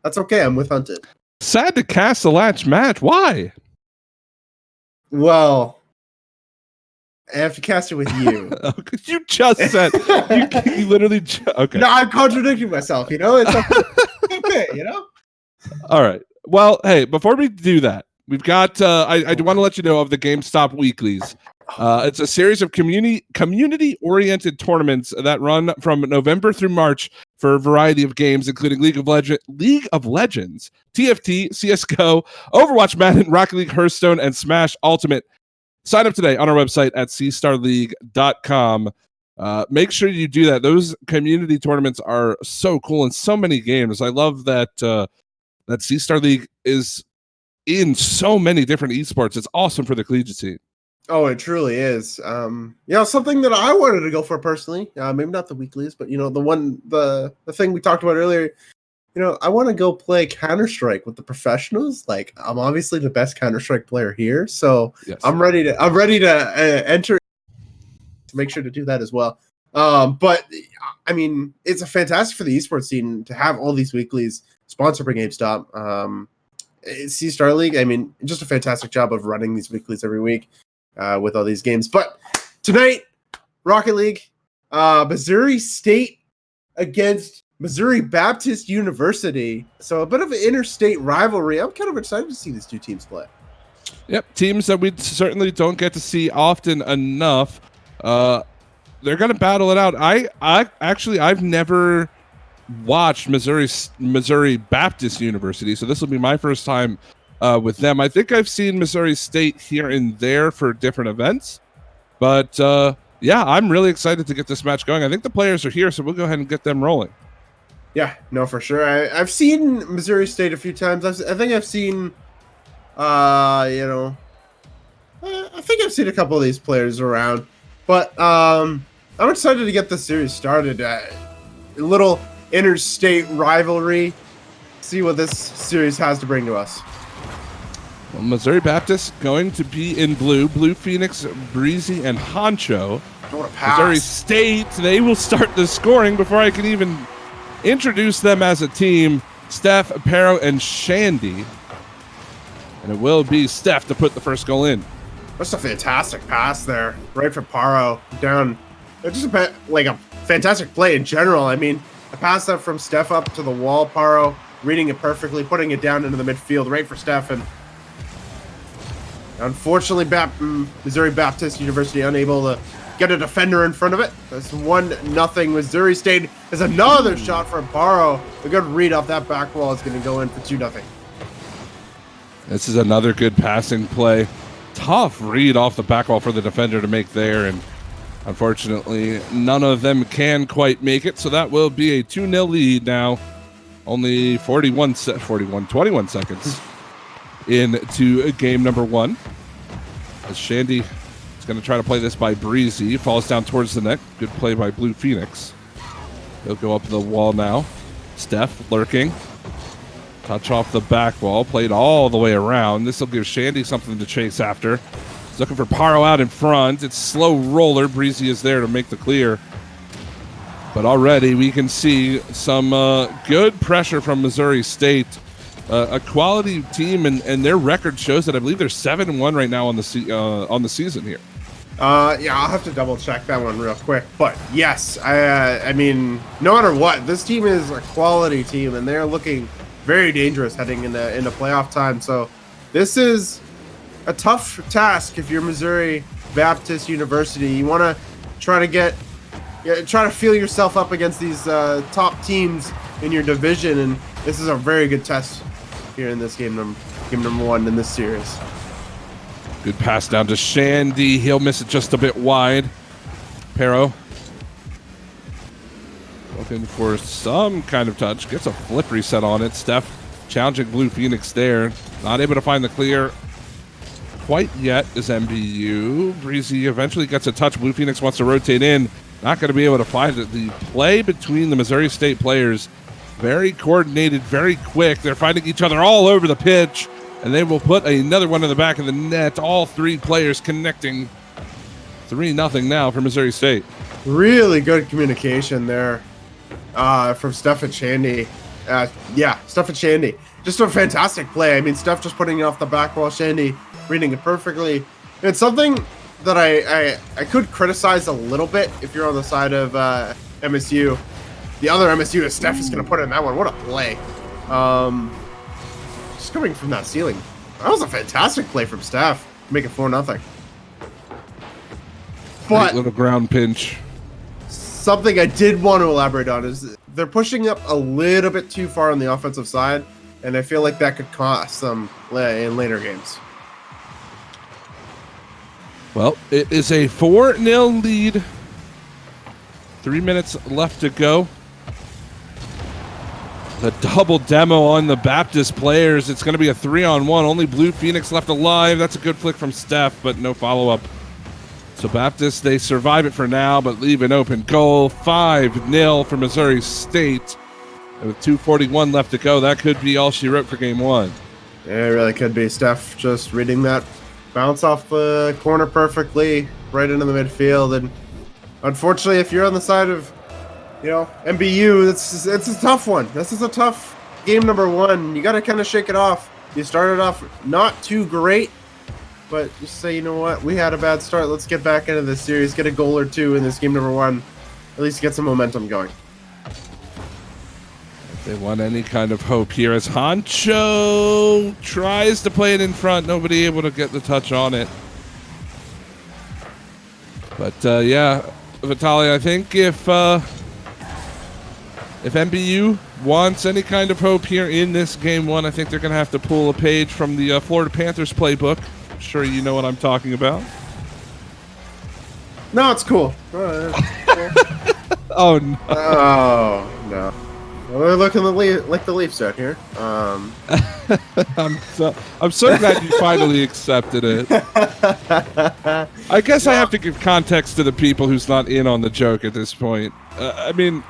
That's okay. I'm with Hunted. Sad to cast the last match. Why? Well, I have to cast it with you. You just said you literally. Okay. No, I'm contradicting myself. You know, it's okay. You know. All right. Well, hey, before we do that, we've got. I do want to let you know of the GameStop Weeklies. It's a series of community-oriented tournaments that run from November through March for a variety of games, including League of Legends, TFT, CS:GO, Overwatch, Madden, Rocket League, Hearthstone, and Smash Ultimate. Sign up today on our website at cstarleague.com. Make sure you do that. Those community tournaments are so cool in so many games. I love that that C-Star League is in so many different esports. It's awesome for the collegiate scene. Oh, it truly is. Something that I wanted to go for personally. Maybe not the weeklies, but the thing we talked about earlier. I want to go play Counter-Strike with the professionals. Like, I'm obviously the best Counter-Strike player here, so yes. I'm ready to enter to make sure to do that as well. But I mean, it's a fantastic for the esports scene to have all these weeklies sponsored by GameStop. C-Star League, I mean, just a fantastic job of running these weeklies every week with all these games. But tonight, Rocket League, Missouri State against Missouri Baptist University. So a bit of an interstate rivalry. I'm kind of excited to see these two teams play. Yep, teams that we certainly don't get to see often enough. They're going to battle it out. I've never watched Missouri Baptist University, so this will be my first time with them. I think I've seen Missouri State here and there for different events, but yeah, I'm really excited to get this match going. I think the players are here, so we'll go ahead and get them rolling. Yeah, no, for sure. I've seen Missouri State a few times. I think I've seen, I think I've seen a couple of these players around. But I'm excited to get this series started. A little interstate rivalry. See what this series has to bring to us. Well, Missouri Baptist going to be in blue. Blue Phoenix, Breezy, and Honcho. What a pass. Missouri State, they will start the scoring before I can even introduce them as a team. Steph, Pero, and Shandy. And it will be Steph to put the first goal in. That's a fantastic pass there. Right for Paro. Down. Just a fantastic play in general. I mean, a pass that from Steph up to the wall. Paro reading it perfectly, putting it down into the midfield. Right for Steph. And unfortunately, Missouri Baptist University unable to get a defender in front of it. That's 1-0. Missouri State has another shot from Paro. A good read off that back wall is going to go in for 2-0. This is another good passing play. Tough read off the back wall for the defender to make there, and unfortunately, none of them can quite make it. So that will be a 2-0 lead now. Only 21 seconds into game number one. As Shandy is going to try to play this by Breezy. Falls down towards the net. Good play by Blue Phoenix. He'll go up the wall now. Steph lurking. Touch off the back wall. Played all the way around. This will give Shandy something to chase after. He's looking for Paro out in front. It's slow roller. Breezy is there to make the clear. But already we can see some good pressure from Missouri State. A quality team, and their record shows that I believe they're 7-1 right now on the season here. Yeah, I'll have to double check that one real quick. But yes, I mean, no matter what, this team is a quality team, and they're looking very dangerous heading into playoff time. So this is a tough task if you're Missouri Baptist University. You want to try to feel yourself up against these top teams in your division, and this is a very good test here in this game number one in this series. Good pass down to Shandy. He'll miss it just a bit wide. Pero looking for some kind of touch. Gets a flip reset on it. Steph challenging Blue Phoenix there. Not able to find the clear quite yet is MBU. Breezy eventually gets a touch. Blue Phoenix wants to rotate in. not going to be able to find it. The play between the Missouri State players, very coordinated, very quick. They're finding each other all over the pitch, and they will put another one in the back of the net. All three players connecting. 3-0 now for Missouri State. Really good communication there from Steph and Shandy. Steph and Shandy. Just a fantastic play. I mean, Steph just putting it off the back wall, Shandy reading it perfectly. It's something that I could criticize a little bit if you're on the side of MSU. The other MSU is Steph is going to put in that one. What a play. Just coming from that ceiling. That was a fantastic play from Steph. Make it 4-0. Great little ground pinch. Something I did want to elaborate on is they're pushing up a little bit too far on the offensive side, and I feel like that could cost them in later games. Well, it is a 4-0 lead. 3 minutes left to go. The double demo on the Baptist players. It's going to be a 3-on-1. Only Blue Phoenix left alive. That's a good flick from Steph, but no follow-up. So Baptist, they survive it for now, but leave an open goal. 5-0 for Missouri State. And with 2:41 left to go, that could be all she wrote for game one. Yeah, it really could be. Steph just reading that bounce off the corner perfectly, right into the midfield. And unfortunately, if you're on the side of, MBU, it's a tough one. This is a tough game number one. You got to kind of shake it off. You started off not too great, but just say, you know what, we had a bad start. Let's get back into this series, get a goal or two in this game number one, at least get some momentum going. If they want any kind of hope here, as Honcho tries to play it in front, nobody able to get the touch on it. But Vitaly, I think if MBU wants any kind of hope here in this game one, I think they're going to have to pull a page from the Florida Panthers playbook. I'm sure you know what I'm talking about. No, it's cool. Oh, no. Oh, no. Well, they're looking like the Leafs out here. I'm so glad you finally accepted it. I guess I have to give context to the people who's not in on the joke at this point. I mean,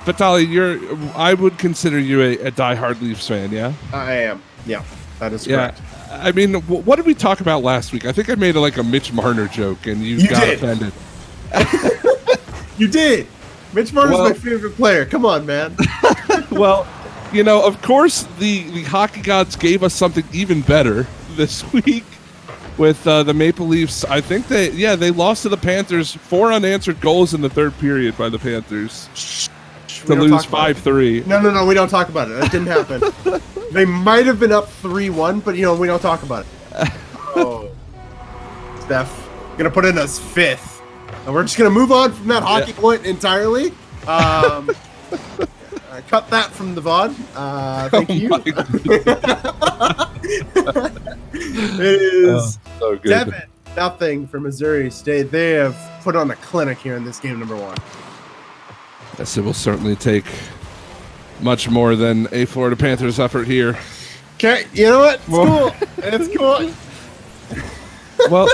Vitaly, I would consider you a diehard Leafs fan, yeah? I am. Yeah, that is correct. Yeah. I mean, what did we talk about last week? I think I made a Mitch Marner joke, and you got offended. You did. Mitch Marner's my favorite player. Come on, man. Well, of course, the hockey gods gave us something even better this week with the Maple Leafs. I think they lost to the Panthers. 4 unanswered goals in the third period by the Panthers to lose 5-3. No, we don't talk about it. That didn't happen. They might have been up 3-1, but we don't talk about it. Oh, Steph, gonna put in us 5th, and we're just gonna move on from that hockey point entirely. Cut that from the VOD. Thank you. It is so good. 7-0 for Missouri State. They have put on a clinic here in this game number one. Yes, it will certainly take much more than a Florida Panthers effort here. Okay, you know what? It's cool. It's cool. Well,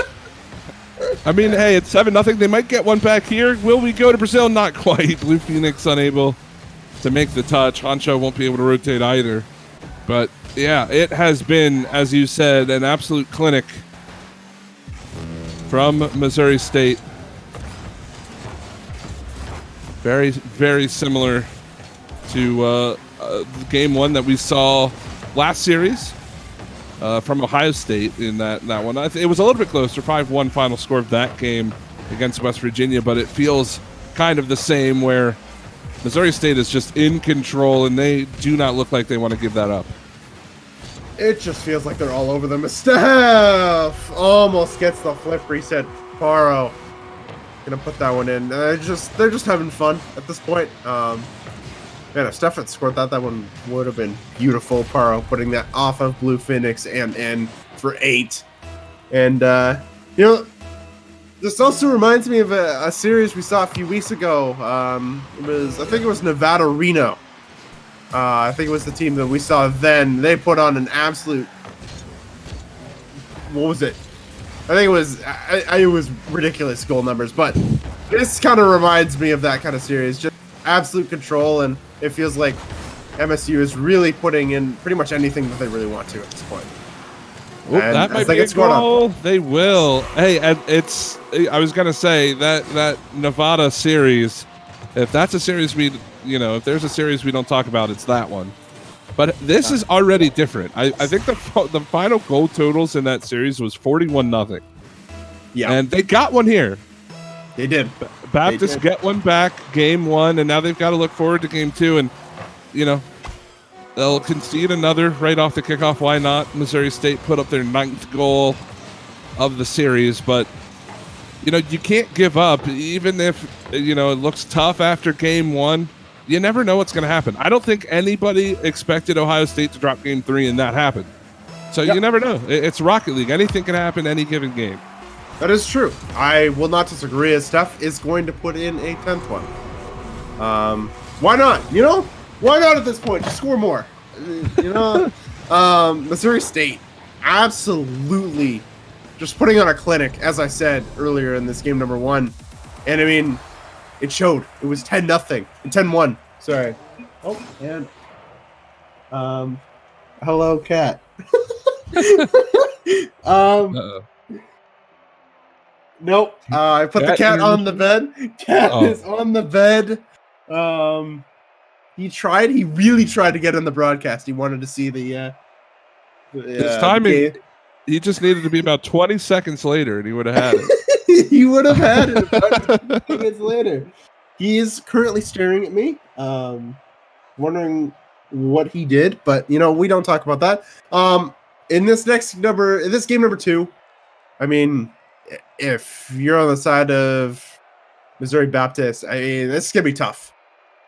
I mean, hey, it's 7-0. They might get one back here. Will we go to Brazil? Not quite. Blue Phoenix unable to make the touch. Honcho won't be able to rotate either. But, yeah, it has been, as you said, an absolute clinic from Missouri State. Very, very similar to game one that we saw last series from Ohio State in that one. It was a little bit closer, 5-1 final score of that game against West Virginia, but it feels kind of the same where Missouri State is just in control and they do not look like they want to give that up. It just feels like they're all over them. Steph almost gets the flip reset. Paro gonna put that one in. They're just having fun at this point. Man, if Steph had scored that one would have been beautiful. Paro putting that off of Blue Phoenix and in for 8. And this also reminds me of a series we saw a few weeks ago. I think it was Nevada Reno. I think it was the team that we saw then. They put on an absolute. What was it? I think it was ridiculous goal numbers, but This kind of reminds me of that kind of series. Just absolute control, and it feels like MSU is really putting in pretty much anything that they really want to at this point. Well, And that as might they be get a scored on. goal. They will. Hey, and it's. I was gonna say that Nevada series. If that's a series if there's a series we don't talk about, it's that one. But this is already different. I think the final goal totals in that series was 41-0. Yeah, And they got one here. they did. Baptist did. get one back, game 1, and now they've got to look forward to game 2. And they'll concede another right off the kickoff. Why not? Missouri State put up their 9th goal of the series, but you can't give up, even if it looks tough after game 1. You never know what's going to happen. I don't think anybody expected Ohio State to drop game 3, and that happened. So you never know. It's Rocket League. Anything can happen any given game. That is true. I will not disagree, as Steph is going to put in a 10th one. Why not? Why not at this point? Just score more. Missouri State, absolutely just putting on a clinic, as I said earlier in this game number 1. And I mean, it showed. It was 10-0, 10-1. Sorry. Oh, and hello, cat. Uh-oh. Nope. I put the cat on the bed. Cat is on the bed. He really tried to get in the broadcast. He wanted to see the his timing. He just needed to be about 20 seconds later, and he would have had it. He would have had it about 20 minutes later. He is currently staring at me, wondering what he did, but we don't talk about that. In this game number 2, I mean, if you're on the side of Missouri Baptist, I mean, this is gonna be tough.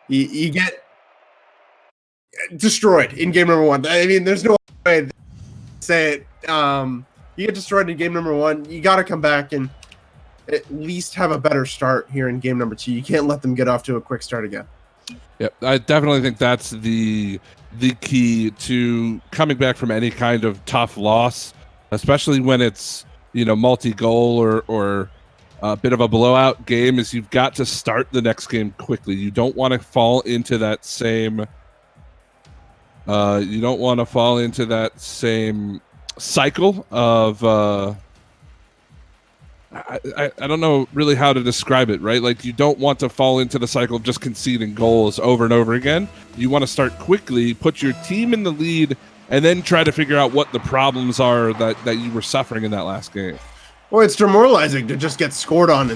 You get destroyed in game number 1. I mean, there's no way to say it. You get destroyed in game number 1. You got to come back and at least have a better start here in game number 2. You can't let them get off to a quick start again. Yep, I definitely think that's the key to coming back from any kind of tough loss, especially when it's multi-goal or a bit of a blowout game. Is you've got to start the next game quickly. You don't want to fall into that same. You don't want to fall into that same cycle of. I don't know really how to describe it, right? Like, you don't want to fall into the cycle of just conceding goals over and over again. You want to start quickly, put your team in the lead, and then try to figure out what the problems are that you were suffering in that last game. Well, it's demoralizing to just get scored on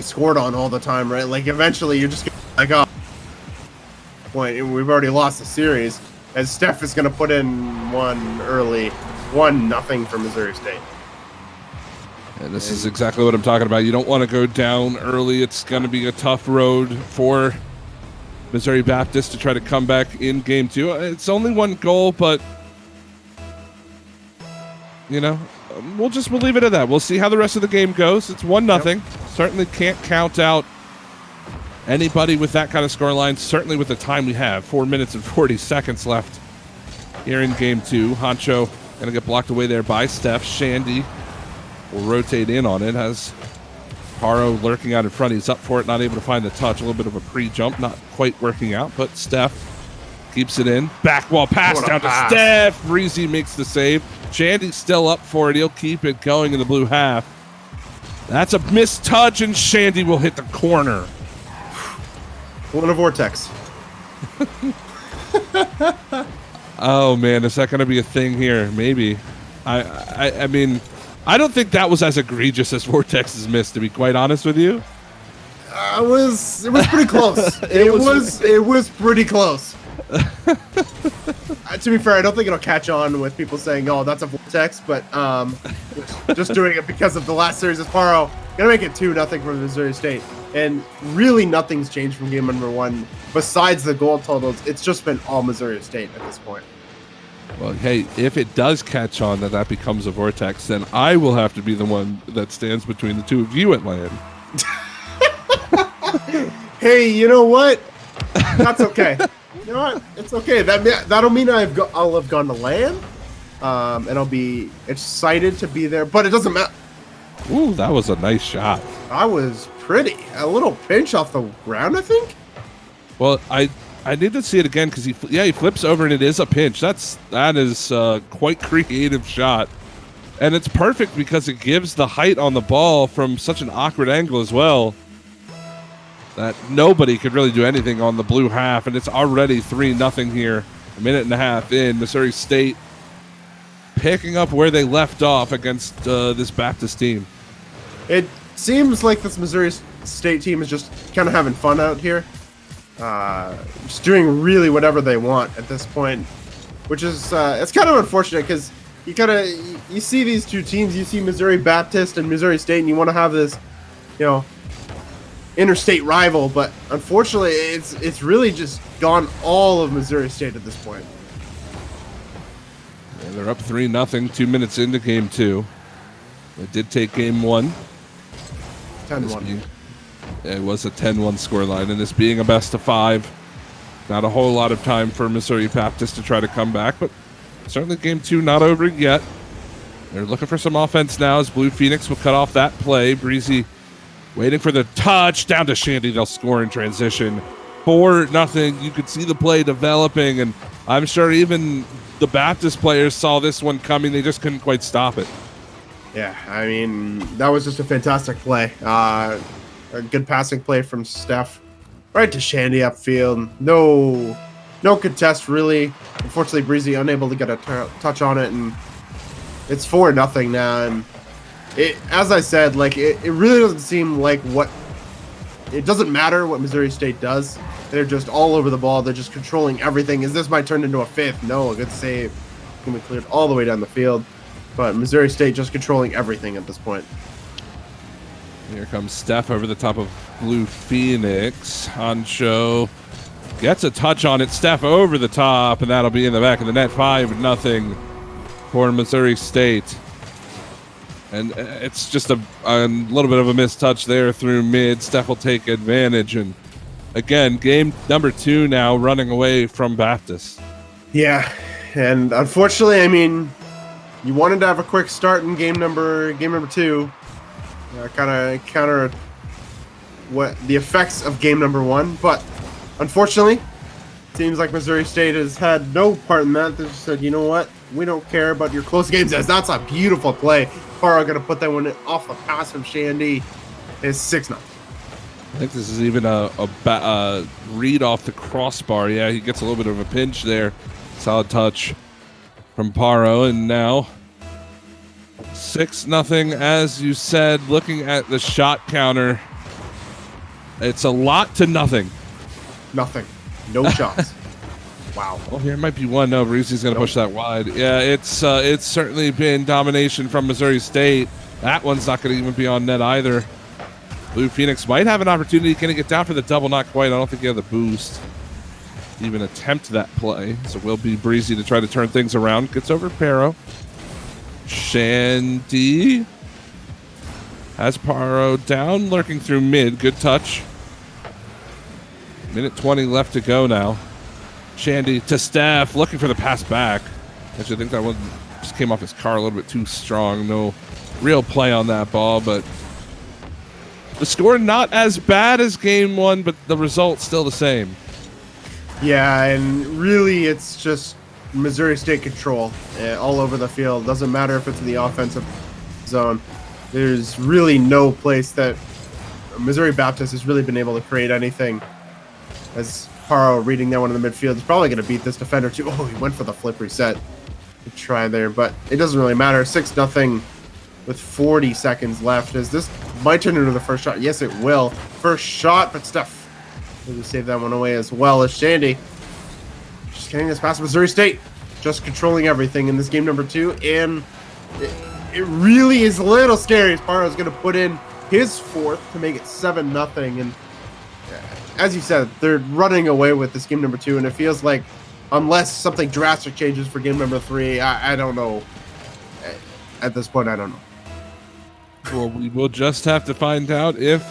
all the time, right? Like, eventually you're just like, oh, point, and we've already lost the series, as Steph is going to put in one early, 1-0 for Missouri State. And this is exactly what I'm talking about. You don't want to go down early. It's going to be a tough road for Missouri Baptist to try to come back in game 2. It's only 1 goal, but we'll leave it at that. We'll see how the rest of the game goes. It's 1-0. Yep. Certainly can't count out anybody with that kind of scoreline. Certainly with the time we have, 4 minutes and 40 seconds left here in game 2. Honcho going to get blocked away there by Steph. Shandy will rotate in on it. Has Haro lurking out in front. He's up for it, not able to find the touch. A little bit of a pre-jump, not quite working out, but Steph keeps it in. Back wall pass down to Steph. Breezy makes the save. Shandy's still up for it. He'll keep it going in the blue half. That's a missed touch, and Shandy will hit the corner. What a vortex. Oh, man, is that going to be a thing here? Maybe. I mean, I don't think that was as egregious as Vortex's miss, to be quite honest with you. It was pretty close. it was pretty close. To be fair, I don't think it'll catch on with people saying, "Oh, that's a vortex," but just doing it because of the last series of Paro, gonna make it 2-0 for Missouri State, and really nothing's changed from game number 1 besides the goal totals. It's just been all Missouri State at this point. Well, hey, if it does catch on that becomes a vortex, then I will have to be the one that stands between the two of you at land. Hey, you know what? That's okay. You know what? It's okay. That'll mean I'll have gone to land, and I'll be excited to be there. But it doesn't matter. Ooh, that was a nice shot. I was pretty. A little pinch off the ground, I think. Well, I need to see it again because he flips over and it is a pinch. That is quite creative shot, and it's perfect because it gives the height on the ball from such an awkward angle as well that nobody could really do anything on the blue half, and it's already 3-0 here. A minute and a half in, Missouri State picking up where they left off against this Baptist team. It seems like this Missouri State team is just kind of having fun out here. Just doing really whatever they want at this point, which is it's kind of unfortunate because you see these two teams, you see Missouri Baptist and Missouri State, and you want to have this, interstate rival, but unfortunately it's really just gone all of Missouri State at this point. And they're up 3-0, 2 minutes into game 2. They did take game 1. 10-1. It was a 10-1 scoreline, and this being a best of 5, not a whole lot of time for Missouri Baptist to try to come back, but certainly game 2 not over yet. They're looking for some offense now as Blue Phoenix will cut off that play. Breezy waiting for the touch, down to Shandy. They'll score in transition. 4-0. You could see the play developing, and I'm sure even the Baptist players saw this one coming. They just couldn't quite stop it. Yeah, I mean, that was just a fantastic play. A good passing play from Steph right to Shandy upfield. No contest, really. Unfortunately, Breezy unable to get a touch on it, and it's 4-0 now. And as I said, it really doesn't seem like it doesn't matter what Missouri State does. They're just all over the ball. They're just controlling everything. Is this might turn into a 5th? No, a good save. Can be cleared all the way down the field. But Missouri State just controlling everything at this point. Here comes Steph over the top of Blue Phoenix. Hancho gets a touch on it. Steph over the top, and that'll be in the back of the net. 5-0 for Missouri State. And it's just a little bit of a missed touch there through mid. Steph will take advantage. And again, game number 2 now running away from Baptist. Yeah, and unfortunately, I mean, you wanted to have a quick start in game number 2. Kind of counter what the effects of game number 1. But unfortunately, it seems like Missouri State has had no part in that. They just said, you know what? We don't care about your close games. That's a beautiful play. Parra going to put that one off the pass from Shandy. It's 6-0. I think this is even a read off the crossbar. Yeah, he gets a little bit of a pinch there. Solid touch from Paro, and now 6-0. As you said, looking at the shot counter, it's a lot to nothing. Nothing. No shots. Wow. Well, here might be one. No, Breezy's going to push that wide. Yeah, it's certainly been domination from Missouri State. That one's not going to even be on net either. Blue Phoenix might have an opportunity. Can he get down for the double? Not quite. I don't think he had the boost to even attempt that play. So it will be Breezy to try to turn things around. Gets over Paro. Shandy has Paro down, lurking through mid. Good touch. Minute 20 left to go now. Shandy to Steph, looking for the pass back. Actually, I think that one just came off his car a little bit too strong. No real play on that ball, but the score not as bad as game 1, but the result still the same. Yeah, and really it's just Missouri State control all over the field. Doesn't matter if it's in the offensive zone. There's really no place that Missouri Baptist has really been able to create anything. As Paro reading that one in the midfield, he's probably going to beat this defender too. Oh, he went for the flip reset to try there, but it doesn't really matter. 6-0 with 40 seconds left. As this might turn into the first shot. Yes, it will. First shot, but Steph will save that one away as well as Shandy. Just getting this past Missouri State. Just controlling everything in this game number 2. And it really is a little scary as Paro's going to put in his 4th to make it 7-0. And as you said, they're running away with this game number 2, and it feels like unless something drastic changes for game number 3, I don't know. At this point, I don't know. Well, we will just have to find out if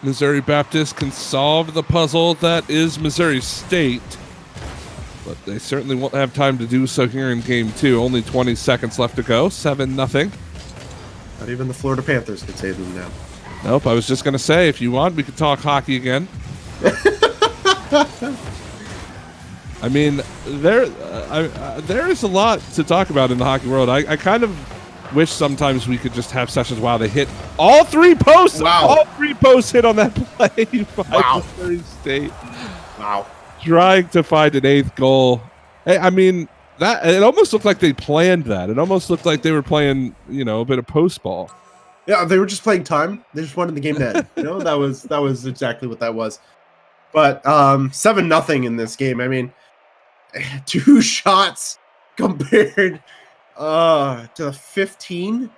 Missouri Baptist can solve the puzzle that is Missouri State. But they certainly won't have time to do so here in game 2. Only 20 seconds left to go. 7-0. Not even the Florida Panthers can save them now. Nope. I was just gonna say, if you want, we could talk hockey again. I mean, there is a lot to talk about in the hockey world. I kind of wish sometimes we could just have sessions. Wow, they hit all 3 posts. Wow. All 3 posts hit on that play by Wow. Missouri State. Wow. Trying to find an 8th goal. Hey, I mean, that it almost looked like they planned that. It almost looked like they were playing, a bit of post ball. Yeah, they were just playing time. They just wanted the game to end. That was exactly what that was. But 7-0 in this game. I mean, 2 shots compared to the 15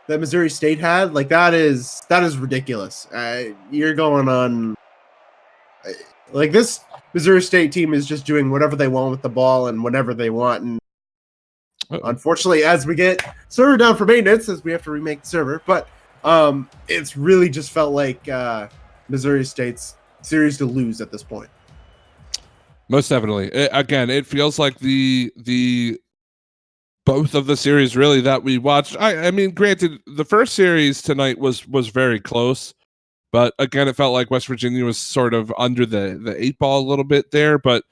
that Missouri State had. Like that is ridiculous. You're going on like this Missouri State team is just doing whatever they want with the ball and whenever they want. And unfortunately, as we get server down for maintenance, as we have to remake the server, but it's really just felt like Missouri State's series to lose at this point. Most definitely. Again, it feels like the both of the series really that we watched. I mean, granted, the first series tonight was very close, but again, it felt like West Virginia was sort of under the 8 ball a little bit there. But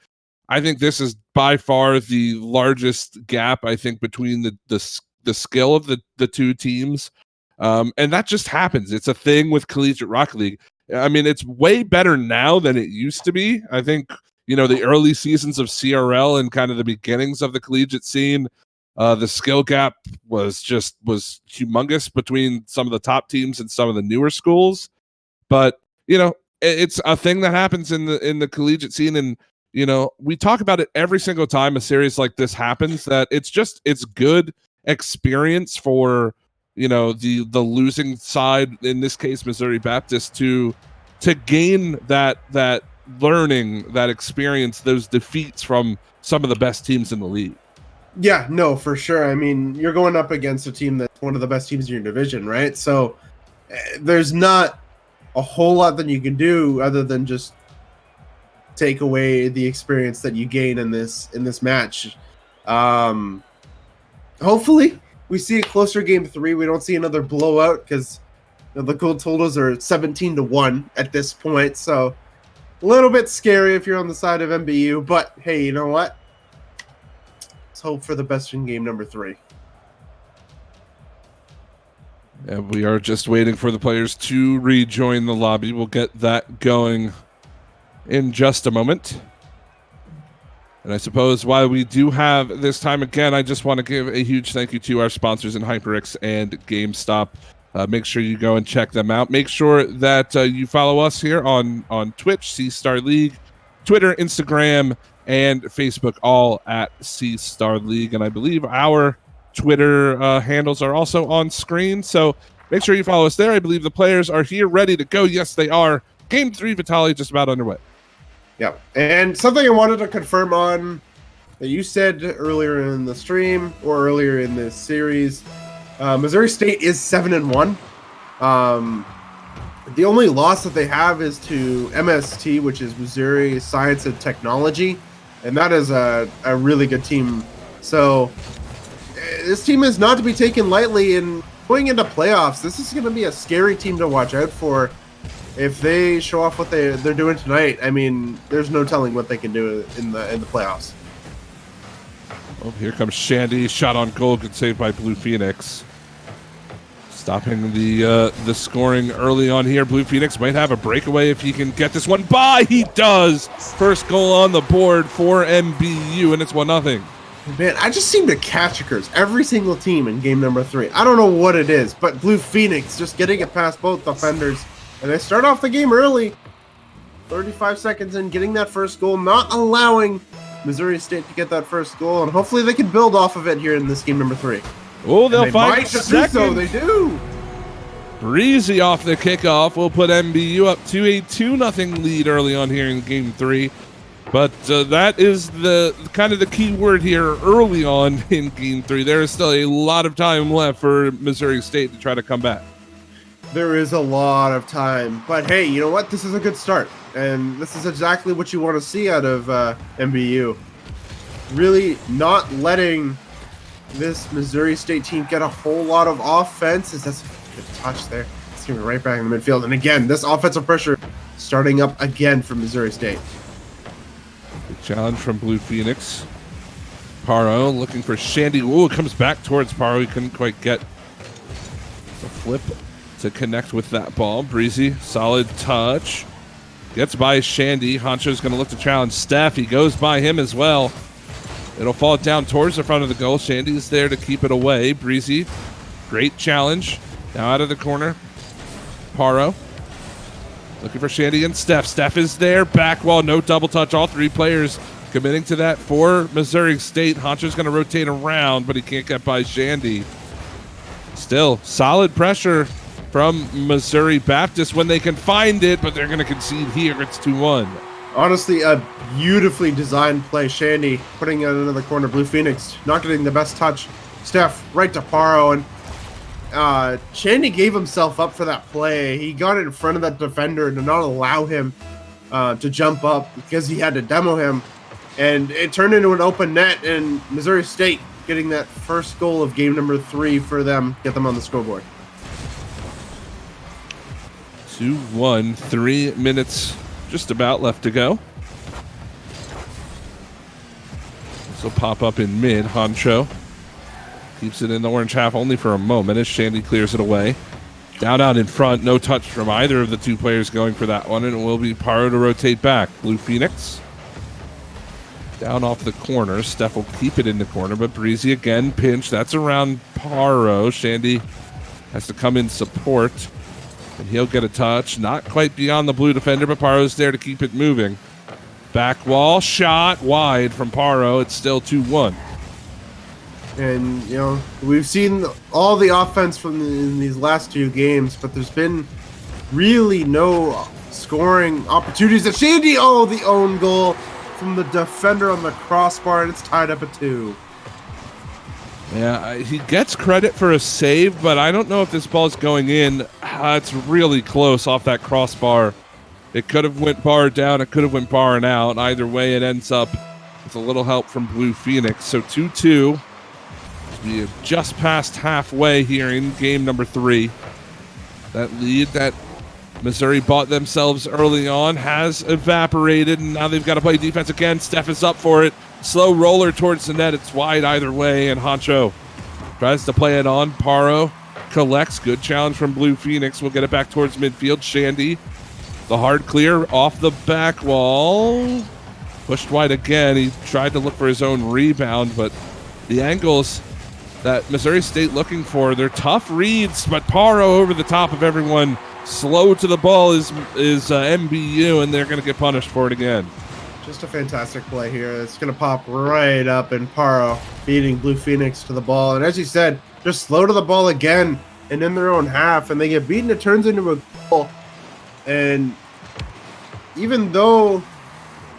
I think this is by far the largest gap, I think, between the skill of the 2 teams. And that just happens. It's a thing with Collegiate Rocket League. I mean, it's way better now than it used to be. I think, the early seasons of CRL and kind of the beginnings of the collegiate scene, the skill gap was humongous between some of the top teams and some of the newer schools. But, it's a thing that happens in the collegiate scene. And, we talk about it every single time a series like this happens, that it's good experience for, the losing side, in this case, Missouri Baptist, to gain that learning, that experience, those defeats from some of the best teams in the league. Yeah, no, for sure. I mean, you're going up against a team that's one of the best teams in your division, right? So there's not a whole lot that you can do other than just take away the experience that you gain in this match. Hopefully we see a closer game 3. We don't see another blowout because the goal totals are 17-1 at this point. So a little bit scary if you're on the side of MBU, but hey, you know what? Let's hope for the best in game number 3. And we are just waiting for the players to rejoin the lobby. We'll get that going in just a moment. And I suppose while we do have this time again, I just want to give a huge thank you to our sponsors in HyperX and GameStop. Make sure you go and check them out. Make sure that you follow us here on Twitch, C-Star League, Twitter, Instagram, and Facebook, all at C-Star League. And I believe our Twitter handles are also on screen. So make sure you follow us there. I believe the players are here ready to go. Yes, they are. Game 3, Vitaly, just about underway. Yeah, and something I wanted to confirm on that you said earlier in the stream or earlier in this series, Missouri State is 7-1. The only loss that they have is to MST, which is Missouri Science and Technology, and that is a really good team. So this team is not to be taken lightly, and going into playoffs, this is going to be a scary team to watch out for. If they show off what they're doing tonight, I mean, there's no telling what they can do in the playoffs. Well, here comes Shandy, shot on goal, good save by Blue Phoenix. Stopping the scoring early on here. Blue Phoenix might have a breakaway if he can get this one by. He does. First goal on the board for MBU, and it's 1-0. Man, I just seem to catch every single team in game number 3. I don't know what it is, but Blue Phoenix just getting it past both defenders. And they start off the game early, 35 seconds in, getting that first goal, not allowing Missouri State to get that first goal, and hopefully they can build off of it here in this game number 3. Oh, they'll find second. So they do. Breezy off the kickoff will put MBU up to a 2-0 lead early on here in game 3. But that is the kind of the key word here early on in game 3. There is still a lot of time left for Missouri State to try to come back. There is a lot of time, but hey, you know what? This is a good start, and this is exactly what you want to see out of MBU. Really not letting this Missouri State team get a whole lot of offense. That's a good touch there. It's going to be right back in the midfield. And again, this offensive pressure starting up again from Missouri State. Big challenge from Blue Phoenix. Paro looking for Shandy. Ooh, it comes back towards Paro. He couldn't quite get the flip to connect with that ball. Breezy, solid touch. Gets by Shandy. Honcho's going to look to challenge Steph. He goes by him as well. It'll fall down towards the front of the goal. Shandy's there to keep it away. Breezy, great challenge. Now out of the corner. Paro looking for Shandy and Steph. Steph is there. Back wall, no double touch. All three players committing to that for Missouri State. Honcho's going to rotate around, but he can't get by Shandy. Still, solid pressure from Missouri Baptist when they can find it, but they're going to concede here. It's 2-1. Honestly, a beautifully designed play. Shandy putting it into the corner. Blue Phoenix not getting the best touch. Steph right to Paro, and Shandy gave himself up for that play. He got in front of that defender to not allow him to jump up because he had to demo him, and it turned into an open net, and Missouri State getting that first goal of game number 3 for them, get them on the scoreboard. 2-1, 3 minutes just about left to go. This will pop up in mid. Honcho keeps it in the orange half only for a moment as Shandy clears it away. Down out in front, no touch from either of the two players going for that one, and it will be Paro to rotate back. Blue Phoenix down off the corner. Steph will keep it in the corner, but Breezy again pinch. That's around Paro. Shandy has to come in support, and he'll get a touch. Not quite beyond the blue defender, but Paro's there to keep it moving. Back wall shot wide from Paro. It's still 2-1. And, you know, we've seen all the offense from in these last 2 games, but there's been really no scoring opportunities. At Shandy, oh, the own goal from the defender on the crossbar, and it's tied up at 2. Yeah, he gets credit for a save, but I don't know if this ball's going in. It's really close off that crossbar. It could have went bar down. It could have went bar and out. Either way, it ends up with a little help from Blue Phoenix. So 2-2. We have just passed halfway here in game number 3. That lead that Missouri bought themselves early on has evaporated, and now they've got to play defense again. Steph is up for it. Slow roller towards the net. It's wide either way, and Honcho tries to play it on. Paro collects. Good challenge from Blue Phoenix. We'll get it back towards midfield. Shandy, the hard clear off the back wall. Pushed wide again. He tried to look for his own rebound, but the angles that Missouri State looking for, they're tough reads, but Paro over the top of everyone. Slow to the ball is MBU, and they're going to get punished for it again. Just a fantastic play here. It's going to pop right up, and Paro beating Blue Phoenix to the ball. And as you said, just slow to the ball again and in their own half, and they get beaten. It turns into a goal. And even though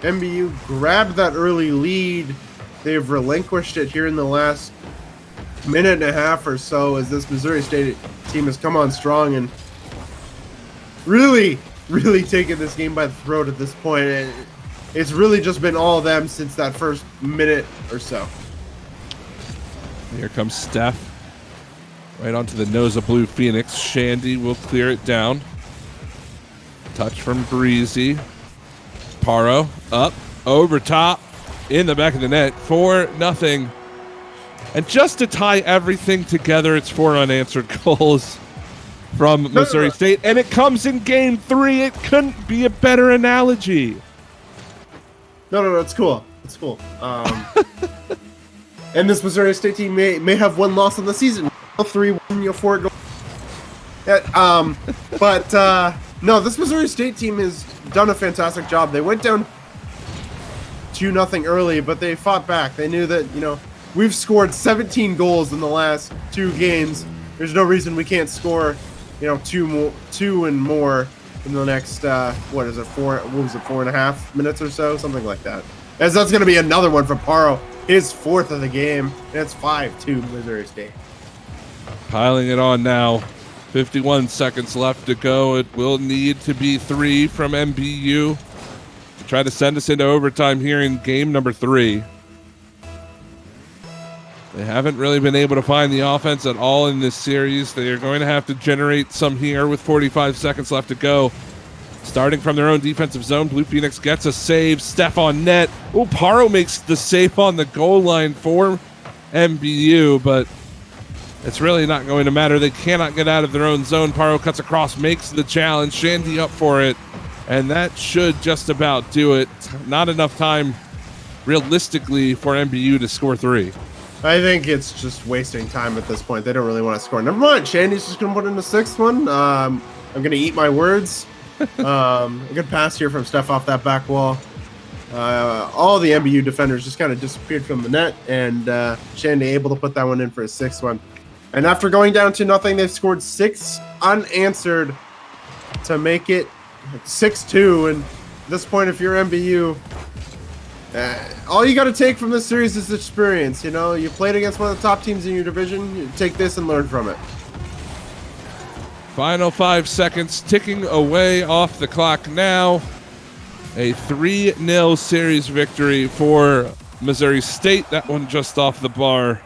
MBU grabbed that early lead, they've relinquished it here in the last minute and a half or so as this Missouri State team has come on strong and really taken this game by the throat at this point. It's really just been all of them since that first minute or so. Here comes Steph. Right onto the nose of Blue Phoenix. Shandy will clear it down. Touch from Breezy. Paro up, over top, in the back of the net. 4-0. And just to tie everything together, it's 4 unanswered goals from Missouri State. And it comes in game 3. It couldn't be a better analogy. No, it's cool. It's cool. And this Missouri State team may have one loss in the season. 3-1, 4 goals. No, this Missouri State team has done a fantastic job. They went down 2-0 early, but they fought back. They knew that, we've scored 17 goals in the last 2 games. There's no reason we can't score, 2 and more in the next, 4.5 minutes or so? Something like that. As that's going to be another one from Paro, his 4th of the game. And it's 5-2 Missouri State. Piling it on now. 51 seconds left to go. It will need to be 3 from MBU to try to send us into overtime here in game number 3. They haven't really been able to find the offense at all in this series. They are going to have to generate some here with 45 seconds left to go. Starting from their own defensive zone, Blue Phoenix gets a save. Steph on net. Oh, Paro makes the save on the goal line for MBU, but it's really not going to matter. They cannot get out of their own zone. Paro cuts across, makes the challenge. Shandy up for it, and that should just about do it. Not enough time, realistically, for MBU to score 3. I think it's just wasting time at this point. They don't really want to score. Never mind. Shandy's just going to put in the 6th one. I'm going to eat my words. A good pass here from Steph off that back wall. All the MBU defenders just kind of disappeared from the net, and Shandy able to put that one in for a 6th one. And after going down to nothing, they've scored 6 unanswered to make it 6-2. And at this point, if you're MBU, all you got to take from this series is experience. You know, you played against one of the top teams in your division. You take this and learn from it. Final 5 seconds ticking away off the clock now. A 3-0 series victory for Missouri State. That one just off the bar.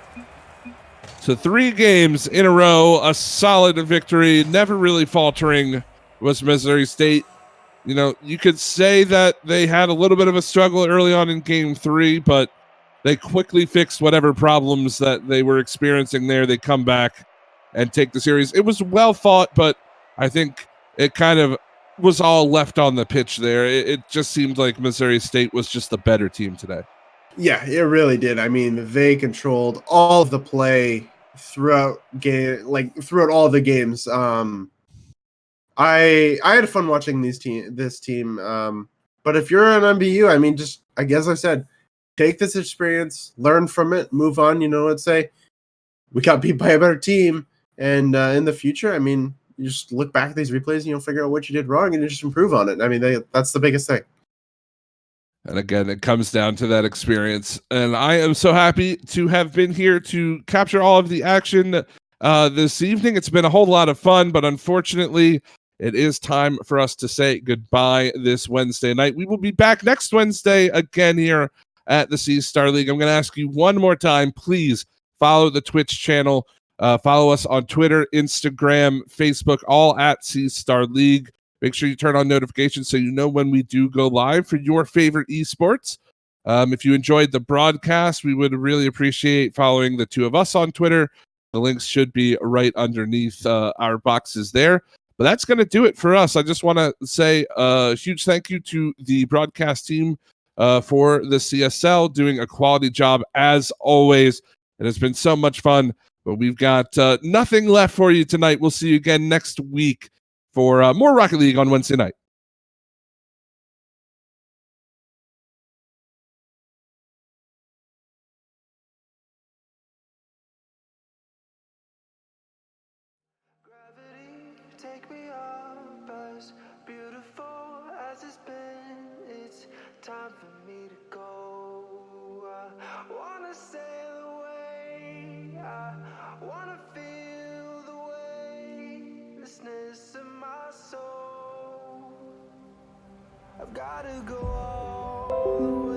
So 3 games in a row, a solid victory, never really faltering was Missouri State. You know, you could say that they had a little bit of a struggle early on in game 3, but they quickly fixed whatever problems that they were experiencing there. They come back and take the series. It was well fought, but I think it kind of was all left on the pitch there. It just seemed like Missouri State was just the better team today. Yeah, it really did. I mean, they controlled all of the play throughout all the games. I had fun watching this team. But if you're an MBU, I mean, just I guess I said, take this experience, learn from it, move on. You know, let's say we got beat by a better team, and in the future, I mean, you just look back at these replays and you'll figure out what you did wrong and you just improve on it. I mean, that's the biggest thing. And again, it comes down to that experience. And I am so happy to have been here to capture all of the action this evening. It's been a whole lot of fun, but unfortunately, it is time for us to say goodbye this Wednesday night. We will be back next Wednesday again here at the C Star League. I'm going to ask you one more time, please follow the Twitch channel. Follow us on Twitter, Instagram, Facebook, all at C Star League. Make sure you turn on notifications so you know when we do go live for your favorite esports. If you enjoyed the broadcast, we would really appreciate following the 2 of us on Twitter. The links should be right underneath our boxes there. But that's going to do it for us. I just want to say a huge thank you to the broadcast team for the CSL, doing a quality job as always. It has been so much fun, but we've got nothing left for you tonight. We'll see you again next week for more Rocket League on Wednesday night. Gravity, take me up, as beautiful as it's been. It's time for me to go. I wanna sail away. I wanna feel the weightlessness of my soul. I've gotta go all the way.